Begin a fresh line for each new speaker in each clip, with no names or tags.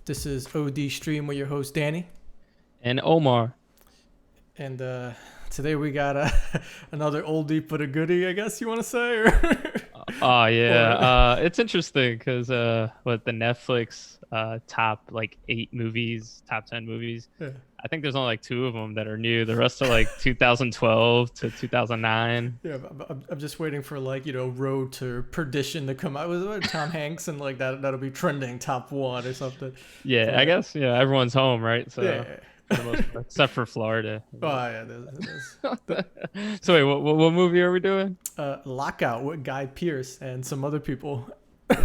This is OD Stream with your host Danny,
And Omar.
and today we got another oldie but a goodie, I guess you want to say, or,
Oh
or
yeah, it's interesting because what the Netflix top like 8 movies, top 10 movies.
yeah,
I think there's only like 2 of them that are new. The rest are like 2012 to 2009.
yeah. I'm just waiting for Road to Perdition to come out with Tom Hanks and like that'll be trending top one or something.
Yeah, I
But
guess everyone's home, right? So
yeah,
for the most part, except for Florida.
oh yeah, it is.
So wait, what movie are we doing?
Lockout with Guy Pearce and some other people.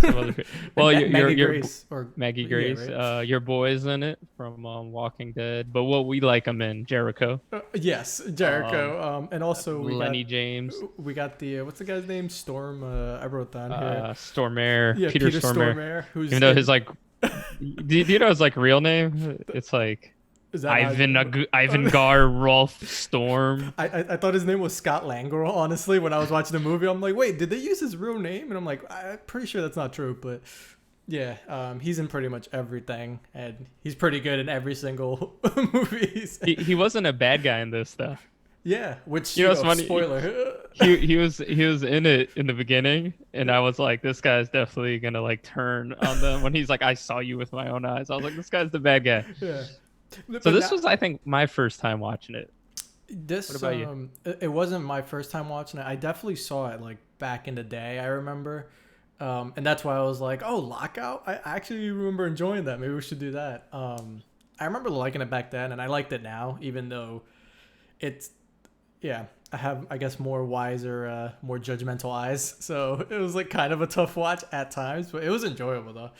Some other.
And
Well,
Maggie
your
Grace or
Maggie
yeah,
Grace,
right?
your boy's in it from Walking Dead, but what we like him in Jericho.
Yes,
Um,
Jericho. And also
Lenny James,
we got the what's the guy's name? Storm. I wrote down here.
Stormare,
Yeah,
Peter
Peter
Stormare.
Stormare. Who's
Even though his like, do you know his like real name? It's like
is that
Ivan Gar Rolf Storm.
I thought his name was Scott Langro. Honestly, when I was watching the movie, I'm like, wait, did they use his real name? And I'm like, I'm pretty sure that's not true. But yeah, he's in pretty much everything, and he's pretty good in every single movie.
He wasn't a bad guy in this though.
Yeah, which
It's funny.
spoiler.
He was in it in the beginning, and I was like, this guy's definitely gonna like turn on them when he's like, I saw you with my own eyes. I was like, this guy's the bad guy.
Yeah.
So this was, I think, my first time watching it.
This
What about you?
it wasn't my first time watching it. I definitely saw it like back in the day. I remember, and that's why I was like, "Oh, Lockout!" I actually remember enjoying that. Maybe we should do that. I remember liking it back then, and I liked it now, even though it's yeah. I have, I guess, more wiser, more judgmental eyes. So it was like kind of a tough watch at times, but it was enjoyable though.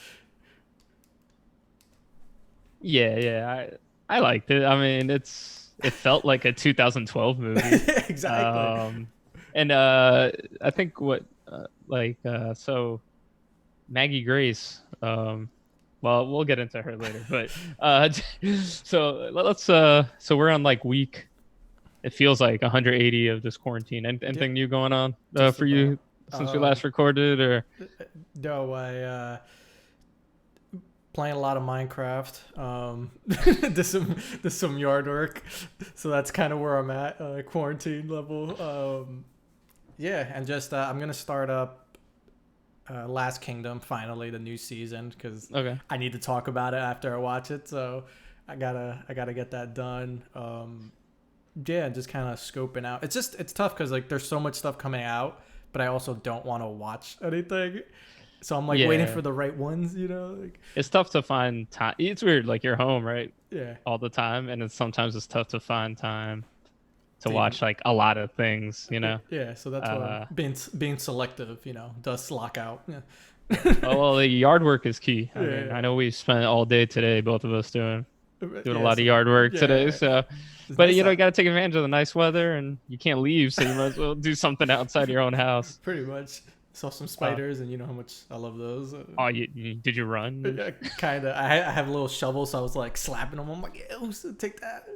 Yeah, I liked it. I mean, it felt like a 2012 movie.
Exactly.
And I think so Maggie Grace. Well, we'll get into her later, but so let's so we're on like week. It feels like 180 of this quarantine. Anything new going on
Just
for you since we last recorded, or?
No, I playing a lot of Minecraft. Did some yard work, so that's kind of where I'm at, quarantine level. Yeah, and just I'm gonna start up Last Kingdom finally, the new season, because
Okay.
I need to talk about it after I watch it. So I gotta get that done. Yeah, just kind of scoping out. It's tough because like there's so much stuff coming out, but I also don't want to watch anything. So I'm like waiting
Yeah.
for the right ones, like
It's tough to find time. It's weird, like you're home, right,
yeah.
all the time, and it's tough to find time to
Dude.
watch like a lot of things.
Yeah, so that's why I'm being selective, does Lockout. Yeah.
Oh well, the yard work is key. I mean,
Yeah.
I know we spent all day today, both of us doing
Yeah,
a lot
so-
of yard work
yeah,
today. So,
it's
but
nice
you
out.
got to take advantage of the nice weather, and you can't leave, so you might as well do something outside your own house.
Pretty much saw some spiders, and you know how much I love those.
Oh, did you run?
Yeah, kind of. I have a little shovel, so I was like slapping them. I'm like, yeah, take that.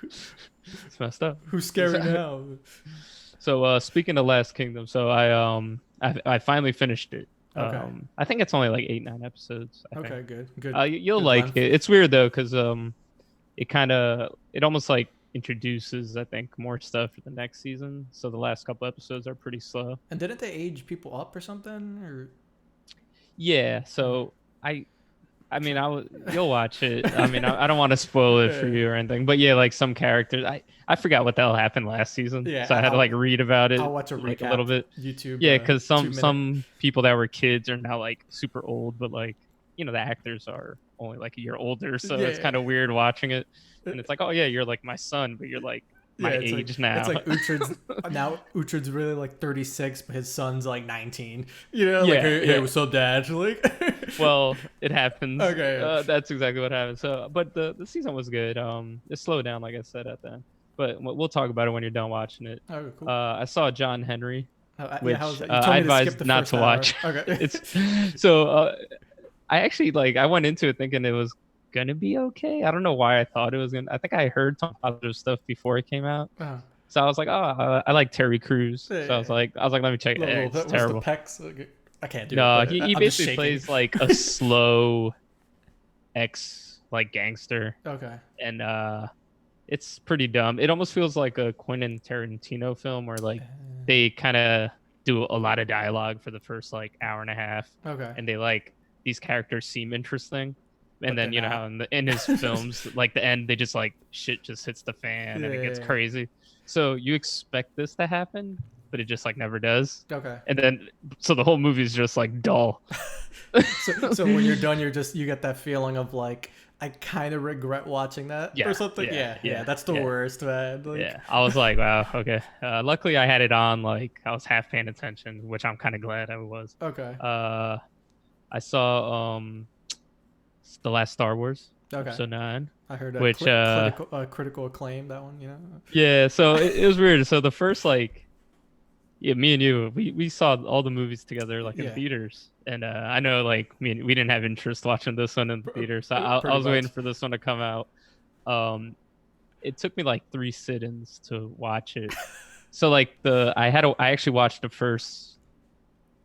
It's messed up.
Who's scary now?
So speaking of Last Kingdom, so I finally finished it.
Okay.
I think it's only like 8-9 episodes. I think.
Okay, good.
You'll
Good
like
length.
it. It's weird though, because it almost like introduces, I think, more stuff for the next season. So the last couple episodes are pretty slow.
And didn't they age people up or something? Or
Yeah. So you'll watch it. I mean, I don't want to spoil it for you or anything, but yeah, like some characters, I forgot what the hell happened last season.
Yeah,
So I had to like read about it.
I'll watch a
like
recap.
a little bit.
YouTube.
Yeah, because
2 minute.
some people that were kids are now like super old, but like the actors are only like a year older, so it's
Yeah.
kind of weird watching it. And it's like, oh yeah, you're like my son, but you're like my
it's
age
like,
now.
It's like Uhtred's really like 36, but his son's like 19.
Yeah,
like
yeah.
hey, what's up, Dad? Like,
Well, it happens.
Okay, yeah.
That's exactly what happened. So, but the season was good. It slowed down, like I said at the end. But we'll talk about it when you're done watching it.
oh, cool.
I saw John Henry, which
how's that? You
I
told me to
advise
skip the
not
first
to
hour.
watch.
Okay.
It's so I actually I went into it thinking it was gonna be okay. I don't know why I thought it was gonna. I think I heard some positive stuff before it came out. So I was like, oh, I like Terry Crews. So I was like, let me check it. It's
What's
terrible.
the pecs? I can't do it.
No,
but
he
I'm just
basically
shaking.
plays like a slow, ex like gangster,
Okay.
and it's pretty dumb. It almost feels like a Quentin Tarantino film where like they kind of do a lot of dialogue for the first like hour and a half,
Okay.
and they like these characters seem interesting, and
But they're
then you know
not.
how in his films like the end they just like shit just hits the fan and it gets
Yeah.
crazy. So you expect this to happen, but it just like never does.
Okay.
And then so the whole movie is just like dull.
So when you're done, you get that feeling of like I kind of regret watching that or
Yeah,
something.
yeah,
Yeah, yeah,
yeah,
that's the
yeah.
worst, man. Like,
Yeah, I was like, wow, okay. Luckily, I had it on. Like, I was half paying attention, which I'm kind of glad I was.
okay,
Uh, I saw the last Star Wars,
okay.
Episode 9,
I heard a
which
critical acclaim. That one, you know.
yeah. So it was weird. So the first like, yeah, me and you, we saw all the movies together like in
Yeah,
theaters, and I know like we didn't have interest watching this one in the theater, so I
pretty
was
much.
waiting for this one to come out. Um, it took me like 3 sit-ins to watch it. So like I actually watched the first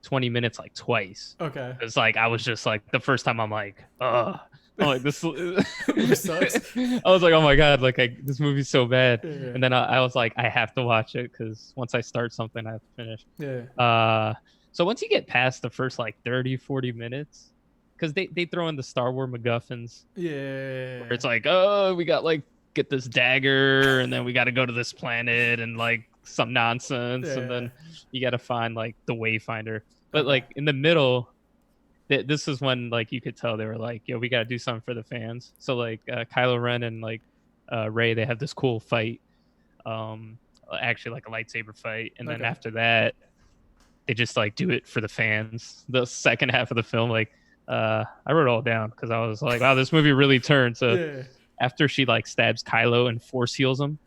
20 minutes like twice.
Okay.
It's like I was just like the first time I'm like, I'm like this.
Movie sucks.
I was like, oh my god, like this movie's so bad.
Yeah.
And then I was like, I have to watch it because once I start something, I have to finish.
Yeah.
So once you get past the first like 30, 40 minutes, because they throw in the Star Wars MacGuffins,
Yeah.
where it's like, oh, we got like get this dagger, and then we got to go to this planet and like some nonsense, and
Yeah.
then you got to find like the Wayfinder. But
Okay.
like in the middle, this is when like you could tell they were like, yo, we got to do something for the fans. So like Kylo Ren and like Rey, they have this cool fight, um, actually like a lightsaber fight, and then
Okay.
after that, they just like do it for the fans. The second half of the film, like I wrote it all down because I was like, wow, this movie really turned. So
Yeah.
after she like stabs Kylo and force heals him.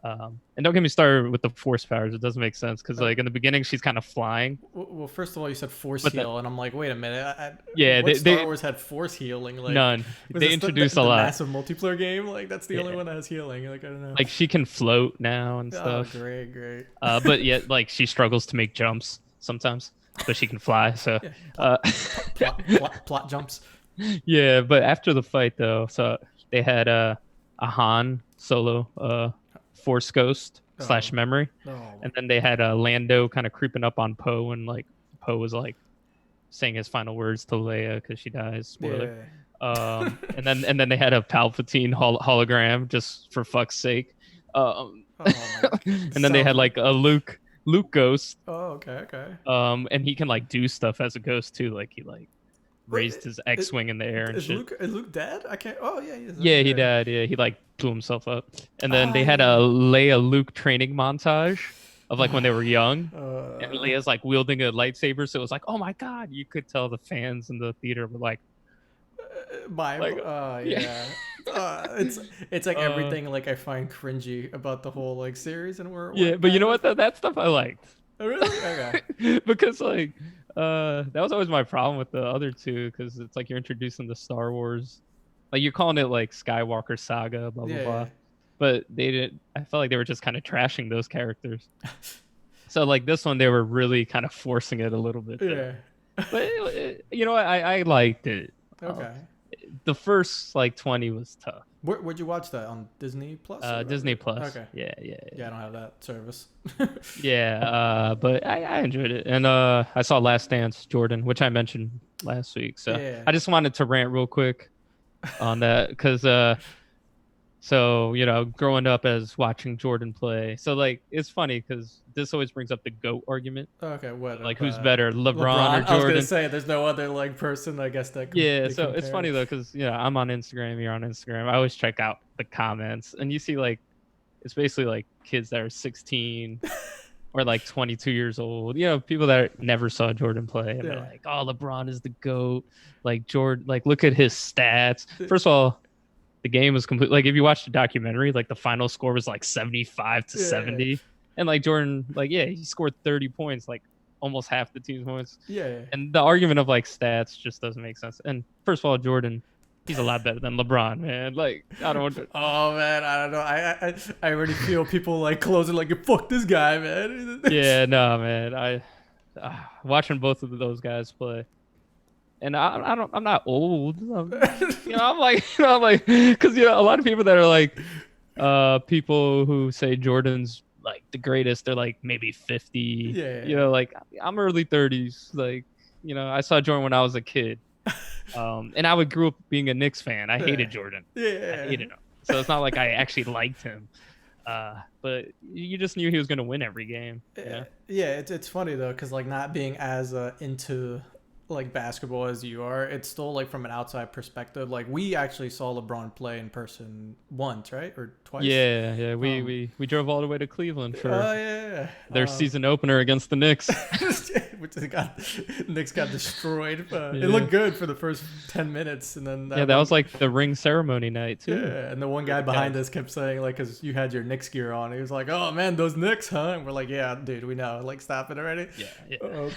And don't get me started with the force powers. It doesn't make sense because like in the beginning she's kind of flying.
Well, first of all, you said force
But
heal, and I'm like, wait a minute.
Yeah,
What Star
they
Wars had force healing? Like,
none.
was
They
this
introduce a
the
lot.
massive multiplayer game? Like, that's the only
Yeah.
one that has healing. Like, I don't know.
Like she can float now and
Oh,
stuff.
great, great.
But yet like she struggles to make jumps sometimes, but she can fly. So
Yeah.
uh,
Plot jumps.
yeah. But after the fight though, so they had a Han Solo Force Ghost /
Oh.
memory.
Oh.
And then they had Lando kind of creeping up on Poe, and like Poe was like saying his final words to Leia because she dies. Spoiler.
Yeah.
And then they had a Palpatine hologram just for fuck's sake.
Oh my God.
And then they had
Sounds-
like a Luke ghost.
Oh, okay, okay.
And he can like do stuff as a ghost too. Like he like raised his X-wing in the air and
Is
shit.
Luke dead? I can't. Oh yeah,
Yeah, he died. Yeah, he like blew himself up. And then they had a Leia Luke training montage of like when they were young. And Leia's like wielding a lightsaber, so it was like, oh my god! You could tell the fans in the theater were like,
like,
yeah.
It's like everything like I find cringy about the whole like series, and
yeah. But you know what? That stuff I liked.
Oh, really? Okay.
Because like that was always my problem with the other two, because it's like you're introducing the Star Wars, like you're calling it like Skywalker Saga, blah blah blah. But they didn't. I felt like they were just kind of trashing those characters. So like this one, they were really kind of forcing it a little bit. There.
Yeah.
But you know what? I liked it.
Okay.
The first like 20 was tough.
Where'd you watch that, on Disney Plus?
Disney Plus.
Okay.
Yeah.
Yeah, I don't have that service.
Yeah. But I enjoyed it, and I saw Last Dance, Jordan, which I mentioned last week. So
Yeah.
I just wanted to rant real quick on that because so you know, growing up as watching Jordan play, so like it's funny because this always brings up the GOAT argument.
Okay, what?
Like who's better, LeBron or Jordan?
I was gonna say there's no other like person, I guess, that.
Yeah, so it's funny though because I'm on Instagram, you're on Instagram. I always check out the comments, and you see like it's basically like kids that are 16 or like 22 years old. You know, people that never saw Jordan play, and they're like, "Oh, LeBron is the GOAT." Like Jordan, like look at his stats. First of all, the game was complete. Like if you watch the documentary, like the final score was like 75-70, and like Jordan, like he scored 30 points, like almost half the team's points.
Yeah.
And the argument of like stats just doesn't make sense. And first of all, Jordan, he's a lot better than LeBron, man. Like I don't want to.
Oh man, I don't know. I already feel people like closing like, fuck this guy, man.
Yeah, no, man. I watching both of those guys play. and I'm not old. I'm like, I'm like, because a lot of people that are like, people who say Jordan's like the greatest, they're like maybe 50.
Yeah.
Like I'm early 30s. Like, I saw Jordan when I was a kid. And I grew up being a Knicks fan. I
Yeah.
hated Jordan. I
Yeah.
hated him. So it's not like I actually liked him. But you just knew he was going to win every game.
Yeah, it's funny though, because like not being as into like basketball as you are, it's still like from an outside perspective. Like we actually saw LeBron play in person once, right, or twice.
Yeah.
Um,
We drove all the way to Cleveland for
yeah,
their season opener against the Knicks.
which they got Knicks got destroyed. It
Yeah.
looked good for the first 10 minutes, and then
Yeah, that was like the ring ceremony night too.
yeah, and the one
For
guy
the
behind
Cavs.
us kept saying like, "Cause you had your Knicks gear on," he was like, "Oh man, those Knicks, huh?" And we're like, "Yeah, dude, we know. Like, stop it already."
Yeah.
Uh,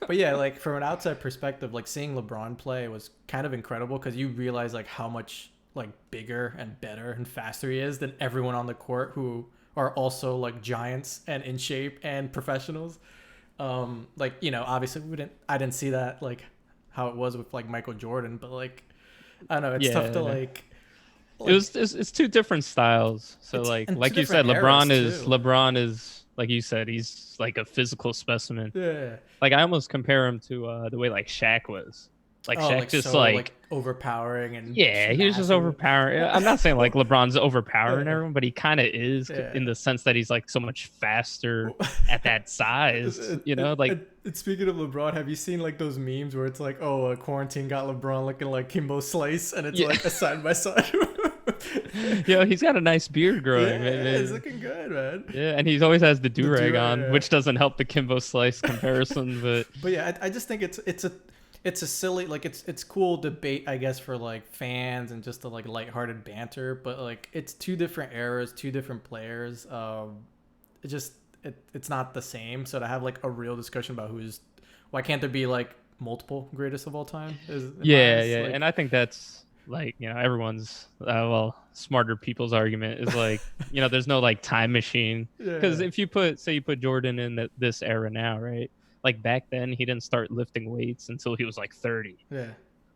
but yeah, like from an outside perspective, like seeing LeBron play was kind of incredible because you realize like how much like bigger and better and faster he is than everyone on the court who are also like giants and in shape and professionals. Like obviously I didn't see that like how it was with like Michael Jordan, but like I don't know, it's tough to
Yeah.
like
It's two different styles. So
it's in two
like you said,
different eras too.
LeBron is like you said, he's like a physical specimen.
Yeah.
Like I almost compare him to the way like Shaq was. Like
Oh,
Shaq
like
just
so
like
like overpowering and
yeah, he was just
massive.
overpowering. I'm not saying like LeBron's overpowering
Yeah.
everyone, but he kind of is
Yeah.
in the sense that he's like so much faster at that size. Like
Speaking of LeBron, have you seen like those memes where it's like, oh, quarantine got LeBron looking like Kimbo Slice, and it's
yeah,
like a side by side.
he's got a nice beard growing.
Yeah, it's looking good, man.
Yeah, and he always has the
The
do-rag
duo,
on,
yeah.
which doesn't help the Kimbo Slice comparison, but
But yeah, I just think it's a silly like it's cool debate I guess for like fans and just the like lighthearted banter, but like it's two different eras, two different players. It just it's not the same. So to have like a real discussion about why can't there be like multiple greatest of all time? Is in my eyes,
yeah,
like
and I think that's like, everyone's smarter people's argument is like, there's no like time machine. Because
yeah
if say you put Jordan in this era now, right? Like back then, he didn't start lifting weights until he was like 30.
yeah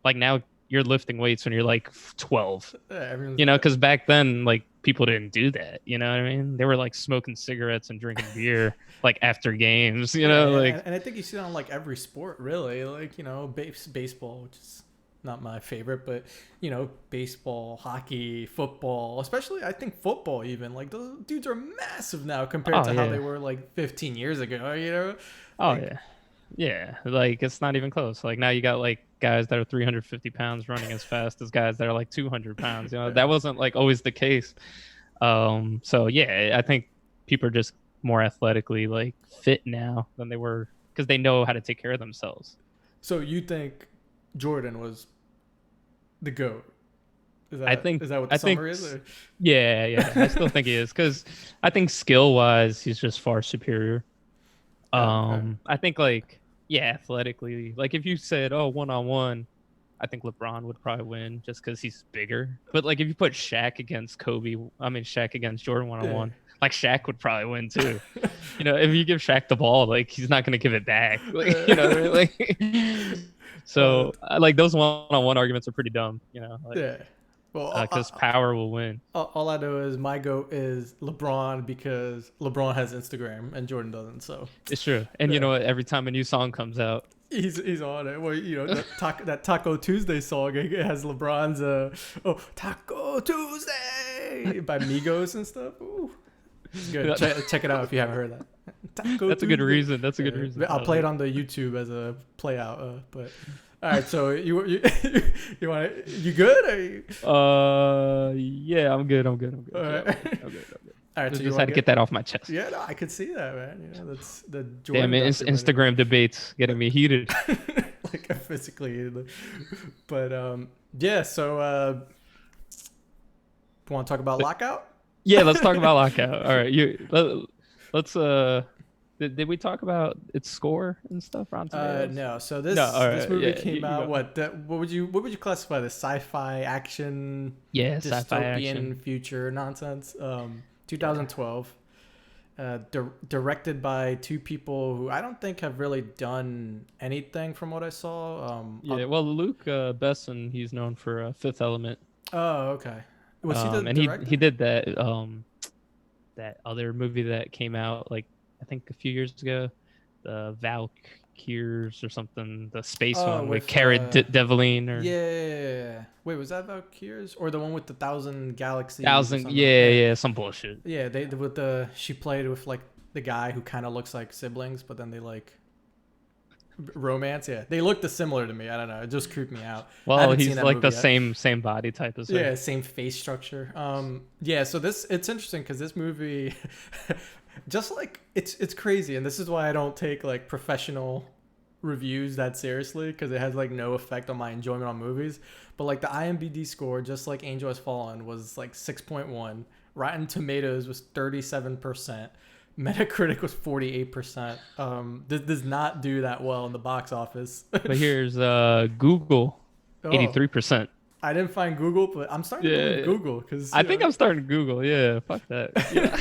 Like now, you're lifting weights when you're like 12.
yeah everyone's
Because back then, like people didn't do that. You know what I mean? They were like smoking cigarettes and drinking beer like after games. Like
and I think you see it on like every sport really, like baseball, which is not my favorite, but baseball, hockey, football, especially I think football, even like those dudes are massive now compared
oh
to how they
yeah,
were like 15 years ago,
oh
like
yeah. Yeah, like it's not even close. Like now you got like guys that are 350 pounds running as fast as guys that are like 200 pounds. That wasn't like always the case. So yeah, I think people are just more athletically like fit now than they were because they know how to take care of themselves.
so you think Jordan was the GOAT?
I think
Is that what the
I think
summary is? Or?
yeah, I still think he is because I think skill wise he's just far superior.
Okay.
I think like yeah, athletically, like if you said one on one, I think LeBron would probably win just because he's bigger. But like if you put Shaq against Jordan one on
Yeah.
one, like Shaq would probably win too. If you give Shaq the ball, like he's not gonna give it back. Like, like
Well,
so like those one on one arguments are pretty dumb. Like
yeah. Well,
because power will win.
all I know is my GOAT is LeBron because LeBron has Instagram and Jordan doesn't. So
It's true. And you
yeah.
know what? Every time a new song comes out,
He's on it. Well, that Taco Tuesday song, it has LeBron's Taco Tuesday by Migos and stuff. Ooh, it's good. Check it out if you haven't heard that. Taco
that's a good
Tuesday.
reason. That's a good reason.
I'll play it on the YouTube as a play out. But all right, so you you good? Or
Yeah, I'm good.
All
Yeah,
right.
I'm good.
All right, so you
Just
want
had to get that off my chest.
Yeah, no, I could see that, man. That's the Jordan.
Damn it, Instagram debates getting me heated.
like physically, but yeah. So, want to talk about Lockout?
Yeah, let's talk about Lockout. All right, let's Did we talk about its score and stuff, Rotten Tomatoes?
No. So this
No,
movie
yeah,
came
you
out.
go.
What would you classify this? Sci-fi action,
Yeah, sci-fi
dystopian
action.
future nonsense. 2012. Directed by two people who I don't think have really done anything from what I saw.
Yeah, well, Luke Besson, he's known for Fifth Element.
Oh, okay. Was he the
And he
director?
did that other movie that came out like I think a few years ago, the Valkyries or something, the space
Oh,
one with
with
Cara Delevingne or
yeah. Wait, was that Valkyries or the one with the thousand galaxies or
thousand.
something?
Yeah,
Yeah,
yeah, some bullshit.
yeah. They with the she played with like the guy who kind of looks like siblings, but then they like romance. Yeah, they looked similar to me. I don't know. It just creeped me out. I
Well,
haven't seen
he's
that
like
movie
the
yet.
same body type as her.
Yeah, same face structure. Yeah. So this it's interesting because this movie, just like it's crazy, and this is why I don't take like professional reviews that seriously because it has like no effect on my enjoyment on movies. But like the IMDb score, just like Angel Has Fallen, was like 6.1. Rotten Tomatoes was 37%. Metacritic was 48%. This does not do that well in the box office.
But here's Google,
Oh,
83%.
I didn't find Google, but I'm starting to believe
Yeah,
Google because
I think I'm starting Google. Yeah, fuck that. Yeah,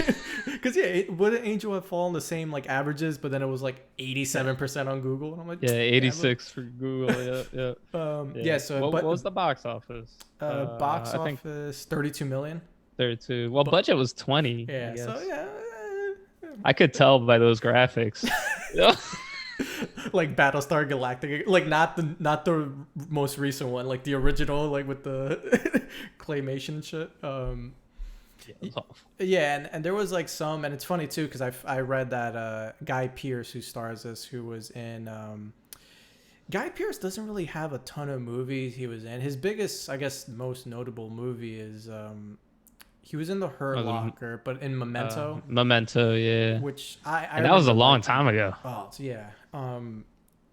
because yeah, wouldn't Angel have fallen the same like averages, but then it was like 87% on Google, and I'm like,
yeah,
damn it.
86 for Google. Yeah, yeah, yeah.
Yeah. So,
What
but
was the box office?
box
I think
office 32 million.
32. Well,
But
budget was 20, I
yeah, so
guess.
yeah,
I could tell by those graphics. Yeah.
like Battlestar Galactica, like not the most recent one, like the original, like with the claymation and shit.
Yeah, it was awful.
Yeah, and there was like some, and it's funny too because I read that Guy Pearce who stars this, who was in. Guy Pearce doesn't really have a ton of movies he was in. His biggest, I guess, most notable movie is he was in The Hurt Locker, but in Memento,
Memento, yeah.
which I
And that was a
remember
long
liking.
time ago.
Oh so yeah,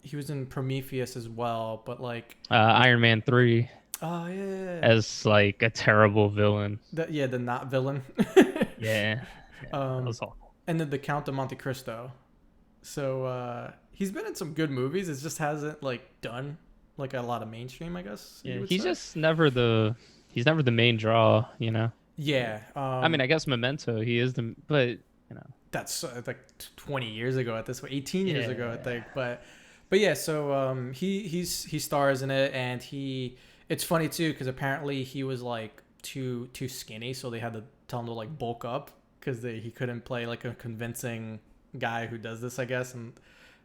he was in Prometheus as well, but like
Iron Man 3
oh yeah,
as like a terrible villain.
the not villain.
Yeah. Yeah, that
um,
was awful.
and then The Count of Monte Cristo. So he's been in some good movies. It just hasn't like done like a lot of mainstream, I guess
Yeah,
you would
he's
say.
just never the main draw, you know.
Yeah.
I mean, I guess Memento, he is but you know.
That's like 20 years ago at this point, 18 years ago, I
Yeah.
think. But yeah, so he stars in it, and it's funny too because apparently he was like too skinny, so they had to tell him to like bulk up because he couldn't play like a convincing guy who does this, I guess, and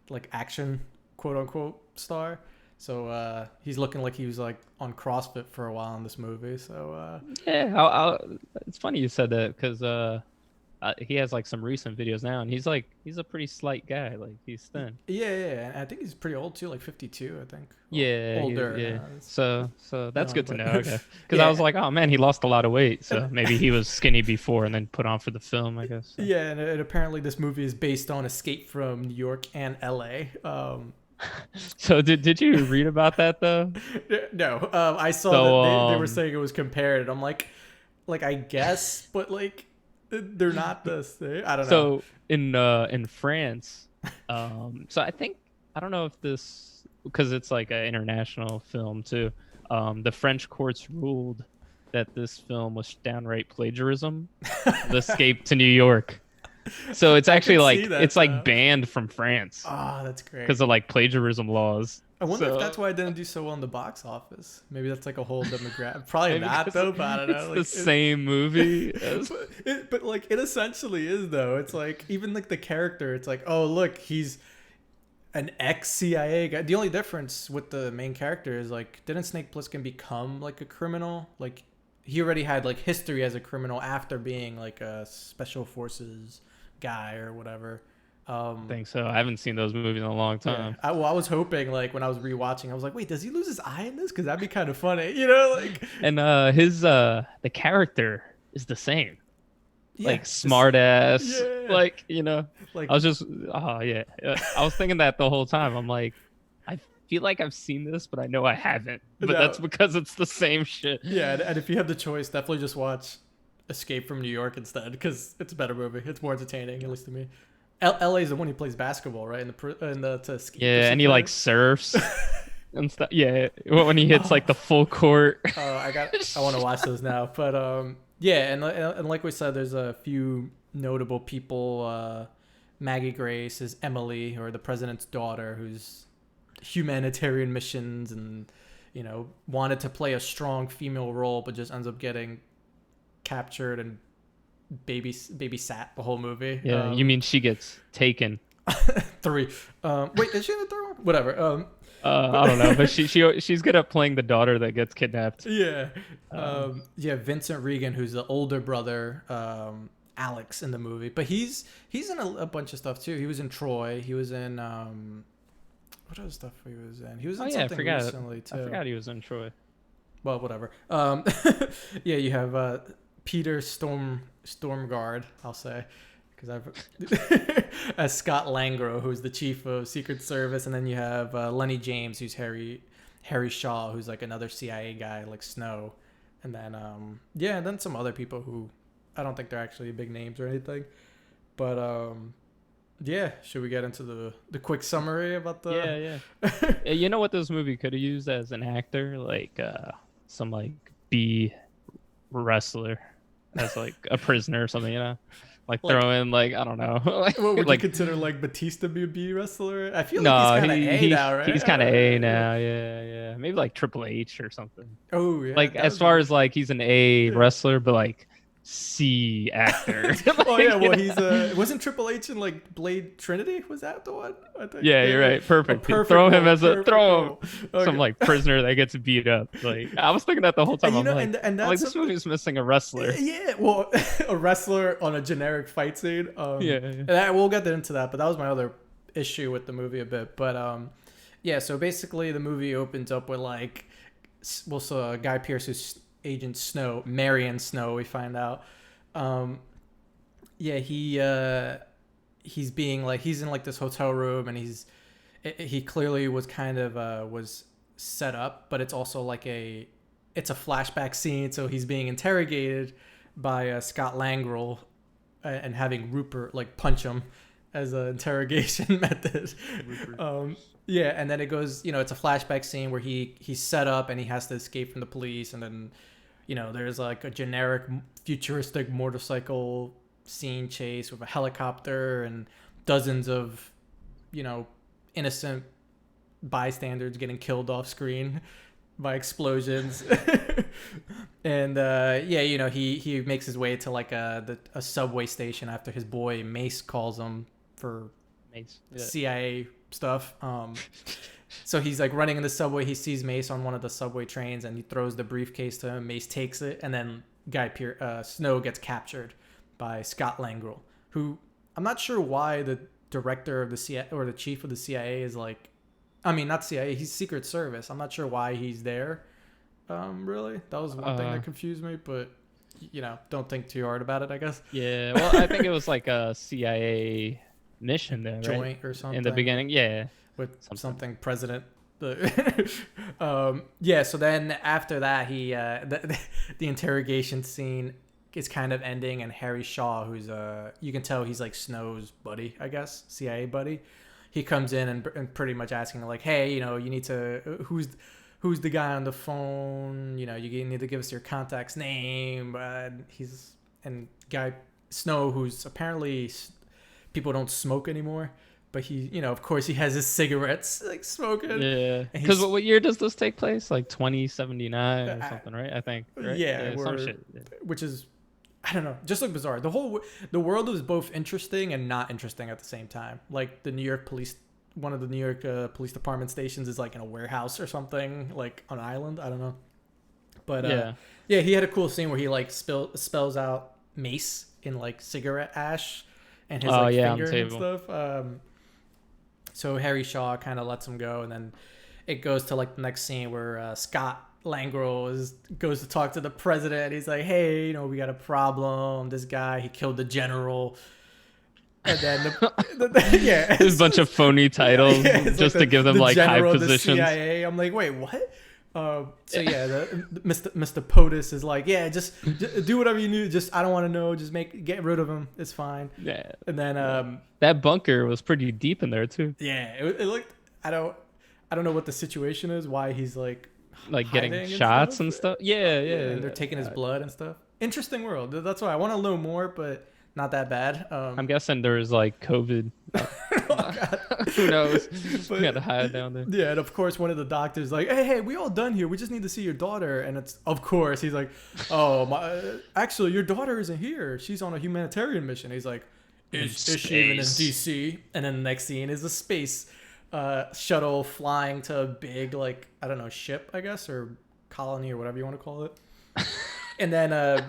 like action quote unquote star. So he's looking like he was like on CrossFit for a while in this movie. So
Yeah, it's funny you said that because he has like some recent videos now, and he's a pretty slight guy, like he's thin.
yeah, and I think he's pretty old too, like 52, I think. Well,
Yeah,
older.
yeah. So that's
Young,
good to
but
know. Okay, because I
yeah,
was like, oh man, he lost a lot of weight, so maybe he was skinny before and then put on for the film, I guess. So.
yeah, and apparently this movie is based on Escape from New York and L.A.
So did you read about that though?
No, I saw
So
that they were saying it was compared, and I'm like I guess, but like they're not the same. I don't know.
so in France, so I don't know if this because it's like an international film too. The French courts ruled that this film was downright plagiarism, The Escape to New York. So it's
I
actually
could
like
see that,
it's like
though.
banned from France
Ah, that's great.
because of like plagiarism laws.
I wonder if
So
that's why it didn't do so well in the box office. Maybe that's like a whole demographic. Probably
maybe
not
'cause
though, but I don't know.
it's the
Like
same movie as
but like it essentially is though. It's like even like the character. It's like oh look, he's an ex CIA guy. The only difference with the main character is like didn't Snake Plissken become like a criminal? Like he already had like history as a criminal after being like a special forces guy or whatever.
I think so. I haven't seen those movies in a long
Yeah.
time.
I was hoping like when I was rewatching, I was like, wait, does he lose his eye in this? Because that'd be kind of funny, you know? Like
And his the character is the same.
yeah,
Like smart ass,
yeah.
like you know.
like
I was just oh yeah. I was thinking that the whole time. I'm like, I feel like I've seen this, but I know I haven't. But
No.
that's because it's the same shit.
yeah, and if you have the choice, definitely just watch Escape from New York instead because it's a better movie. It's more entertaining, at least to me. LA is the one he plays basketball, right? To ski.
Yeah, and he like surfs and stuff. Yeah, when he hits like the full court.
I want to watch those now, but yeah, and like we said, there's a few notable people. Maggie Grace is Emily, or the president's daughter, who's humanitarian missions and wanted to play a strong female role, but just ends up getting captured and babysat the whole movie.
Yeah, you mean she gets taken?
Three. Wait, is she in the third one? Whatever.
I don't know, but she's good at playing the daughter that gets kidnapped.
Yeah. Yeah, Vincent Regan, who's the older brother, Alex in the movie, but he's in a bunch of stuff too. He was in Troy. He was in what other stuff he was in? He was in something recently too.
I forgot he was in Troy.
Well, whatever. Yeah, you have Peter Stormguard, I'll say, because I've as Scott Langro, who's the chief of Secret Service, and then you have Lenny James, who's Harry Shaw, who's like another CIA guy, like Snow, and then and then some other people who I don't think they're actually big names or anything, but yeah, should we get into the quick summary about the
Yeah, you know what this movie could have used as an actor, like some like B wrestler as like a prisoner or something, like throw in like, I don't know.
What would
like,
you consider like Batista be a B wrestler? I feel like he's kind of A now, right?
He's kind of A now, yeah. Maybe like Triple H or something.
Oh yeah.
Like as far as like he's an A wrestler, but like C actor.
Oh yeah, well he's wasn't Triple H in like Blade Trinity? Was that the one? I think.
Yeah, you're right. Perfect. Throw him as some like prisoner that gets beat up. Like I was thinking that the whole time. And that's this movie's missing a wrestler.
Yeah, well, a wrestler on a generic fight scene. And we'll get into that, but that was my other issue with the movie a bit. But yeah, so basically the movie opens up with like, so Guy Pearce's Agent Snow, Marion Snow, we find out. Yeah, he's being like, he's in like this hotel room, and he clearly was kind of was set up, but it's also like it's a flashback scene, so he's being interrogated by Scott Langro and having Rupert like punch him as an interrogation method. Yeah, and then it goes, it's a flashback scene where he's set up and he has to escape from the police, and then there's like a generic futuristic motorcycle scene chase with a helicopter and dozens of innocent bystanders getting killed off screen by explosions. And he makes his way to like a subway station after his boy Mace calls him for CIA stuff. So he's like running in the subway. He sees Mace on one of the subway trains, and he throws the briefcase to him. Mace takes it, and then Snow gets captured by Scott Langro, who I'm not sure why the director of the CIA or the chief of the CIA is like, I mean, not CIA, he's Secret Service. I'm not sure why he's there. Really, that was one thing that confused me, but don't think too hard about it, I guess.
Yeah, well, I think it was like a CIA mission there,
joint,
right?
Or something
in the beginning. Yeah,
with something president. Yeah, so then after that, he the interrogation scene is kind of ending, and Harry Shaw, who's you can tell he's like Snow's buddy, I guess, CIA buddy, he comes in and pretty much asking like, hey, you need to who's the guy on the phone, you need to give us your contact's name. And Guy Snow, who's apparently, people don't smoke anymore, but he, of course, he has his cigarettes like smoking.
Yeah. Because what year does this take place? Like 2079 or something, right? I think. Right?
Yeah.
Some shit. Yeah.
Which is, I don't know, just like bizarre. The world was both interesting and not interesting at the same time. Like the New York police, one of the New York police department stations is like in a warehouse or something, like on an island. I don't know. But yeah, he had a cool scene where he like spells out Mace in like cigarette ash and his finger and stuff. So Harry Shaw kind of lets him go, and then it goes to like the next scene where Scott Langro goes to talk to the president. He's like, hey, we got a problem. This guy, he killed the general. And then
there's a bunch of phony titles just to give them like high positions.
The CIA. I'm like, wait, what? So yeah, Mr. POTUS is like, yeah, just do whatever you need. Just I don't want to know. Just get rid of him. It's fine.
Yeah.
And then
that bunker was pretty deep in there too.
Yeah, it looked. I don't know what the situation is. Why he's like
getting shots and stuff. Yeah.
And they're taking his blood and stuff. Interesting world. That's why I want to know more, but not that bad.
I'm guessing there's like COVID.
Oh God.
Who knows? We
But
gotta hide down there.
yeah, and of course one of the doctors like, hey, we all done here. We just need to see your daughter. And it's of course he's like, oh my, actually your daughter isn't here. She's on a humanitarian mission. He's like, is she even in DC? And then the next scene is a space shuttle flying to a big like I don't know ship I guess or colony or whatever you want to call it. And then of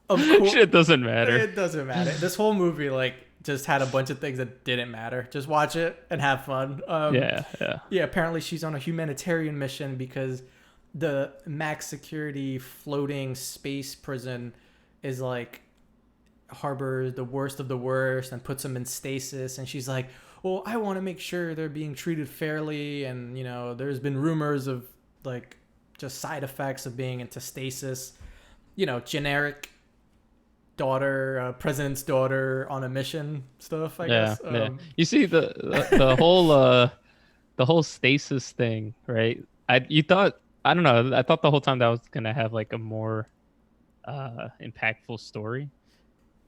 course
Shit doesn't matter.
it doesn't matter. This whole movie like just had a bunch of things that didn't matter. Just watch it and have fun.
Yeah.
Yeah, apparently she's on a humanitarian mission because the max security floating space prison is like harbors the worst of the worst and puts them in stasis. And she's like, well, I want to make sure they're being treated fairly. And, you know, there's been rumors of like just side effects of being into stasis, you know, generic daughter, president's daughter on a mission stuff, I guess.
Yeah. You see the whole stasis thing, right? You thought, I don't know, I thought the whole time that was gonna have like a more impactful story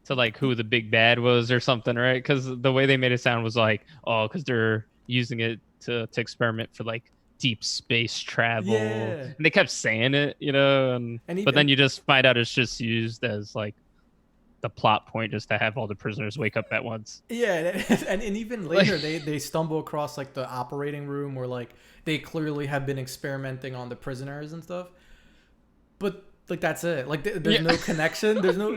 to like who the big bad was or something, right? Because the way they made it sound was like, oh, because they're using it to experiment for like deep space travel.
Yeah.
And they kept saying it, you know, but then you just find out it's just used as like the plot point just to have all the prisoners wake up at once.
Yeah, and even later they stumble across like the operating room where like they clearly have been experimenting on the prisoners and stuff. But like that's it. Like there's no connection. There's no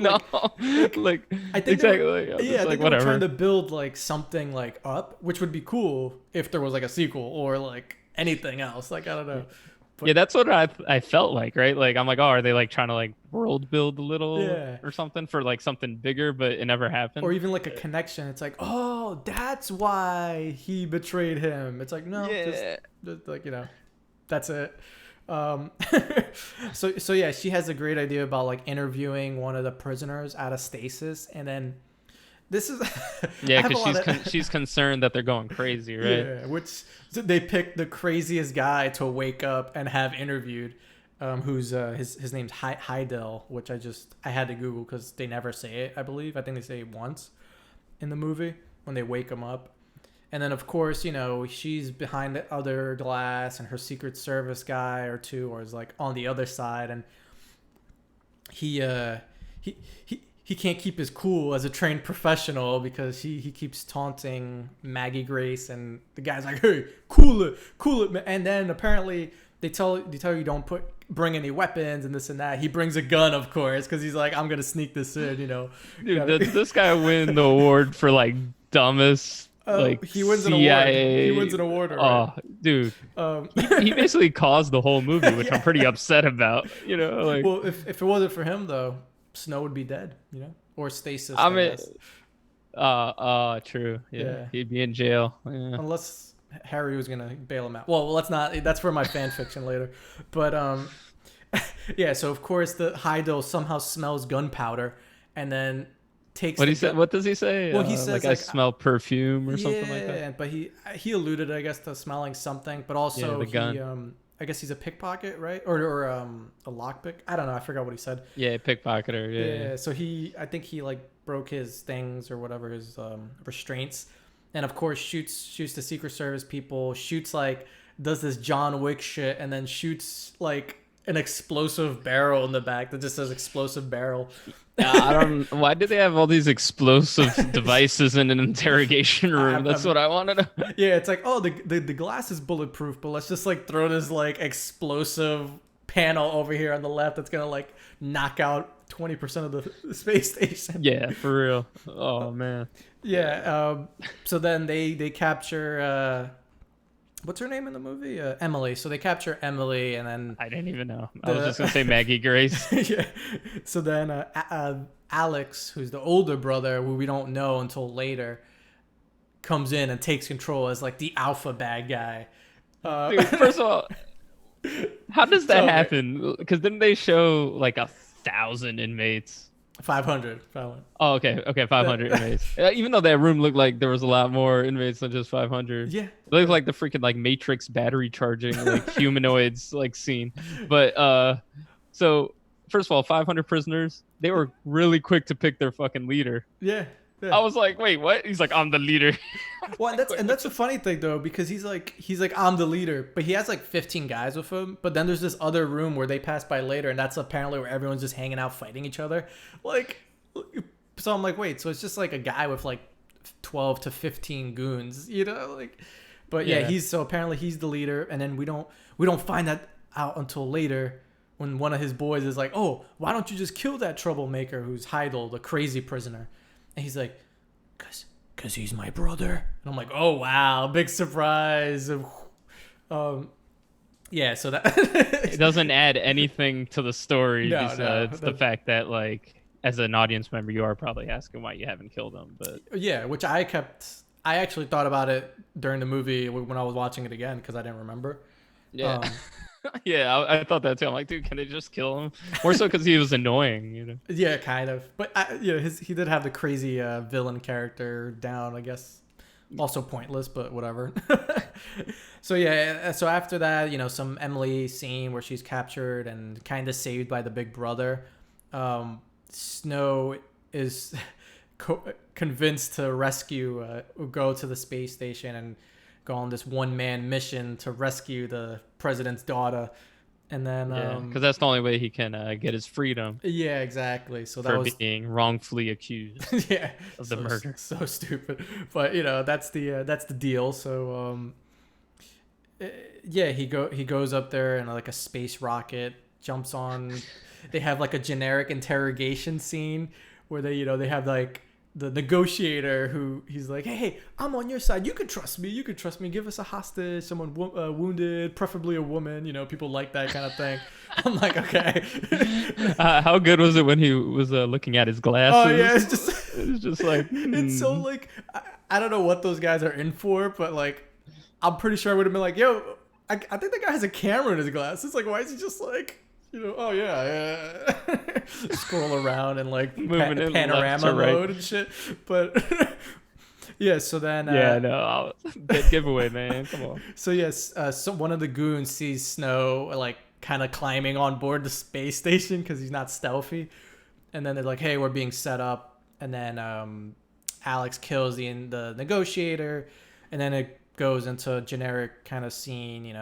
like
I think
exactly.
I
like,
think
whatever.
they were trying to build like something like up, which would be cool if there was like a sequel or like anything else. Like I don't know. But,
yeah, that's what I felt like, right? Like I'm like, oh, are they like trying to like world build a little or something for like something bigger, but it never happened?
Or even like a connection. It's like, oh, that's why he betrayed him. It's like, no, just like, you know, that's it. So yeah, she has a great idea about like interviewing one of the prisoners out of stasis, and then this is
yeah, because she's concerned that they're going crazy, right?
Yeah, which they picked the craziest guy to wake up and have interviewed, who's his name's Heidel, which I had to Google because they never say it. I believe I think they say it once in the movie when they wake him up. And then, of course, you know, she's behind the other glass and her Secret Service guy or two or is like on the other side. And he can't keep his cool as a trained professional because he keeps taunting Maggie Grace. And the guy's like, hey, cool it, man. And then apparently they tell you don't bring any weapons and this and that. He brings a gun, of course, because he's like, I'm going to sneak this in, you know.
Dude, did this guy win the award for like dumbest... like
he wins
CIA.
He wins an award. Right?
Oh, dude, he basically caused the whole movie, which I'm pretty upset about. You know, like,
well, if it wasn't for him though, Snow would be dead. You know, or stasis. I mean,
true. Yeah, he'd be in jail. Yeah.
Unless Harry was gonna bail him out. Well, let's not. That's for my fan fiction later. But yeah. So of course the Heidel somehow smells gunpowder, and then takes
what does he say?
Well, he says
like I smell perfume or something like that.
Yeah, but he alluded, I guess, to smelling something, but also
the gun.
I guess he's a pickpocket, right? Or a lockpick. I don't know. I forgot what he said.
Yeah, pickpocketer. Yeah.
So I think he like broke his things or whatever, his restraints, and of course shoots the Secret Service people. Does this John Wick shit, and then shoots like an explosive barrel in the back that just says explosive barrel.
I don't. Why did they have all these explosive devices in an interrogation room? That's what I wanted to.
Yeah, it's like, oh, the glass is bulletproof, but let's just like throw this like explosive panel over here on the left that's gonna like knock out 20% of the space station.
Yeah, for real. Oh man.
Yeah. So then they capture. What's her name in the movie? Emily. So they capture Emily, and then
I didn't even know. I was just gonna say Maggie Grace.
Yeah. So then Alex, who's the older brother, who we don't know until later, comes in and takes control as like the alpha bad guy.
Dude, first of all, how does that happen? Because didn't they show like 1,000 inmates?
500.
Oh, okay, 500 inmates. Even though that room looked like there was a lot more inmates than just 500.
Yeah,
it looked like the freaking like Matrix battery charging like humanoids like scene. But so first of all, 500 prisoners. They were really quick to pick their fucking leader.
Yeah, yeah.
I was like, wait, what? He's like, I'm the leader.
Well, and
Like,
that's a funny thing though, because he's like I'm the leader, but he has like 15 guys with him. But then there's this other room where they pass by later, and that's apparently where everyone's just hanging out fighting each other. Like, so I'm like, wait, so it's just like a guy with like 12 to 15 goons, you know? Like, but yeah,
yeah,
apparently he's the leader, and then we don't find that out until later when one of his boys is like, oh, why don't you just kill that troublemaker who's Heidel, the crazy prisoner? And he's like, cause he's my brother. And I'm like, oh wow, big surprise. Yeah, so that
it doesn't add anything to the story
no,
besides the fact that, like, as an audience member, you are probably asking why you haven't killed him. But
yeah, which I actually thought about it during the movie when I was watching it again because I didn't remember.
yeah, yeah, I thought that too. I'm like, dude, can they just kill him? More so because he was annoying, you know.
Yeah, kind of. But he did have the crazy villain character down, I guess. Also pointless, but whatever. So yeah, so after that, some Emily scene where she's captured and kind of saved by the big brother. Snow is convinced to go to the space station and go on this one-man mission to rescue the president's daughter. And then
because that's the only way he can get his freedom.
Yeah, exactly. So that
for
was
being wrongfully accused.
Yeah,
of the murder.
So stupid, but that's the deal. So yeah, he goes up there in like a space rocket, jumps on. They have like a generic interrogation scene where they have like the negotiator who he's like, hey, I'm on your side. You can trust me. Give us a hostage, someone wounded, preferably a woman. People like that kind of thing. I'm like, okay.
How good was it when he was looking at his glasses?
Oh yeah,
it's just like
it's so like I don't know what those guys are in for, but like I'm pretty sure I would have been like, yo, I think that guy has a camera in his glasses. Like, why is he just like, oh yeah, scroll around and like
moving in
panorama
left to
mode
right.
and shit. But yeah, so then
yeah, no, dead giveaway, man. Come on.
So yes, so one of the goons sees Snow like kind of climbing on board the space station because he's not stealthy, and then they're like, hey, we're being set up, and then Alex kills the negotiator, and then it goes into a generic kind of scene.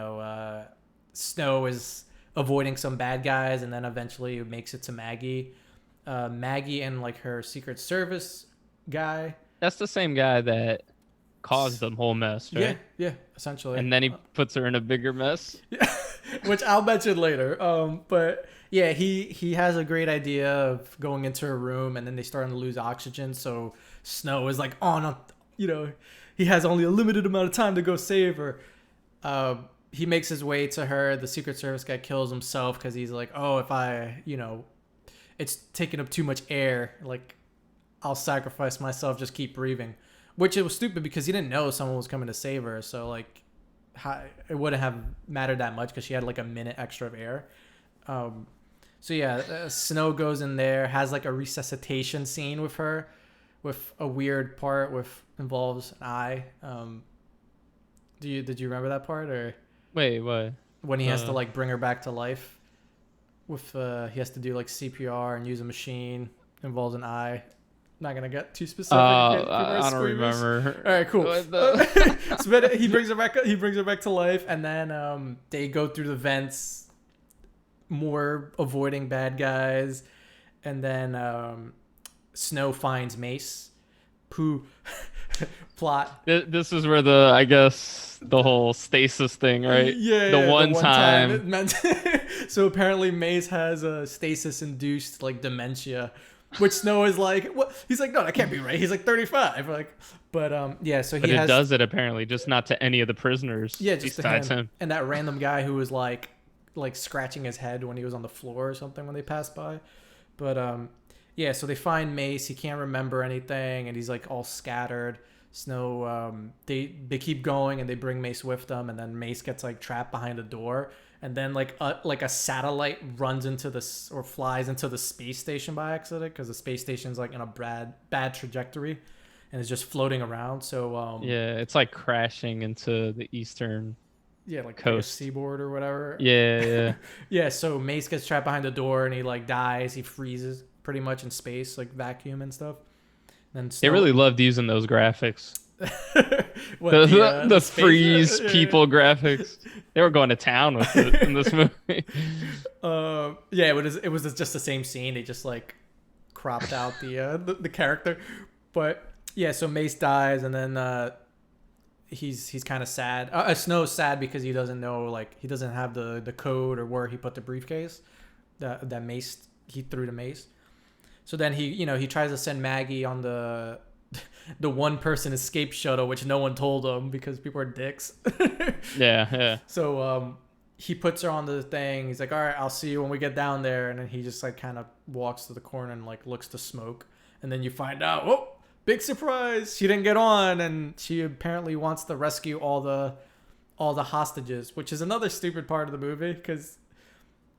Snow is avoiding some bad guys, and then eventually it makes it to Maggie. Maggie and like her Secret Service guy.
That's the same guy that caused the whole mess, right?
Yeah, essentially.
And then he puts her in a bigger mess.
Yeah, which I'll mention later. But yeah, he has a great idea of going into her room, and then they starting to lose oxygen. So Snow is like, he has only a limited amount of time to go save her. He makes his way to her. The Secret Service guy kills himself because he's like, oh, if I, it's taking up too much air, like I'll sacrifice myself, just keep breathing. Which it was stupid because he didn't know someone was coming to save her. So like, it wouldn't have mattered that much because she had like a minute extra of air. So yeah, Snow goes in there, has like a resuscitation scene with her, with a weird part involves an eye. Did you remember that part or?
Wait, what?
When he has to like bring her back to life, with he has to do like CPR and use a machine, involves an eye. Not gonna get too specific.
I don't remember.
All right, cool. So then he brings her back. He brings her back to life, and then they go through the vents, more avoiding bad guys, and then Snow finds Mace. Pooh. Plot.
This is where I guess the whole stasis thing, right?
Yeah.
The one time
it meant. So apparently Mace has a stasis-induced like dementia, which Snow is like, what? He's like, no, that can't be right. He's like 35, like, but yeah. So
but it does it apparently, just not to any of the prisoners.
Yeah, just
besides
to
him
and that random guy who was like scratching his head when he was on the floor or something when they passed by, but yeah. So they find Mace. He can't remember anything, and he's like all scattered. Snow, they keep going and they bring Mace with them, and then Mace gets like trapped behind a door, and then like a satellite runs into this or flies into the space station by accident because the space station's like in a bad trajectory, and is just floating around. So
yeah, it's like crashing into the eastern
yeah, like a
coast.
seaboard or whatever.
Yeah, yeah.
Yeah, so Mace gets trapped behind the door and he like dies. He freezes pretty much in space, like vacuum and stuff. And then
They
Snow.
really loved using those graphics.
What
The
the space?
freeze people graphics. They were going to town with it in this movie.
Yeah, it was just the same scene. They just like cropped out the character, but yeah. So Mace dies, and then he's kind of sad. Snow's sad because he doesn't know, like he doesn't have the code or where he put the briefcase that Mace he threw to Mace. So then he tries to send Maggie on the one person escape shuttle, which no one told him because people are dicks.
Yeah, yeah.
So he puts her on the thing. He's like, all right, I'll see you when we get down there. And then he just like kind of walks to the corner and like looks to smoke. And then you find out, oh, big surprise, she didn't get on, and she apparently wants to rescue all the hostages, which is another stupid part of the movie because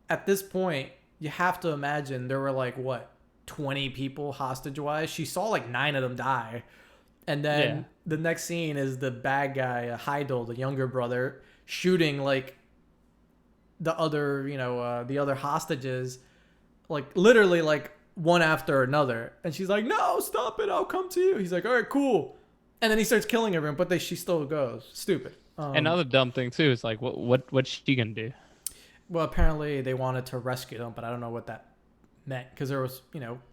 at this point you have to imagine there were like what 20 people hostage wise. She saw like 9 of them die. And then the next scene is the bad guy, Heidel, the younger brother, shooting like the other hostages, like literally like one after another. And she's like, no, stop it, I'll come to you. He's like, all right, cool. And then he starts killing everyone, but she still goes. Stupid.
Another dumb thing too is like, what's she gonna do?
Well, apparently they wanted to rescue them, but I don't know what that meant because there was,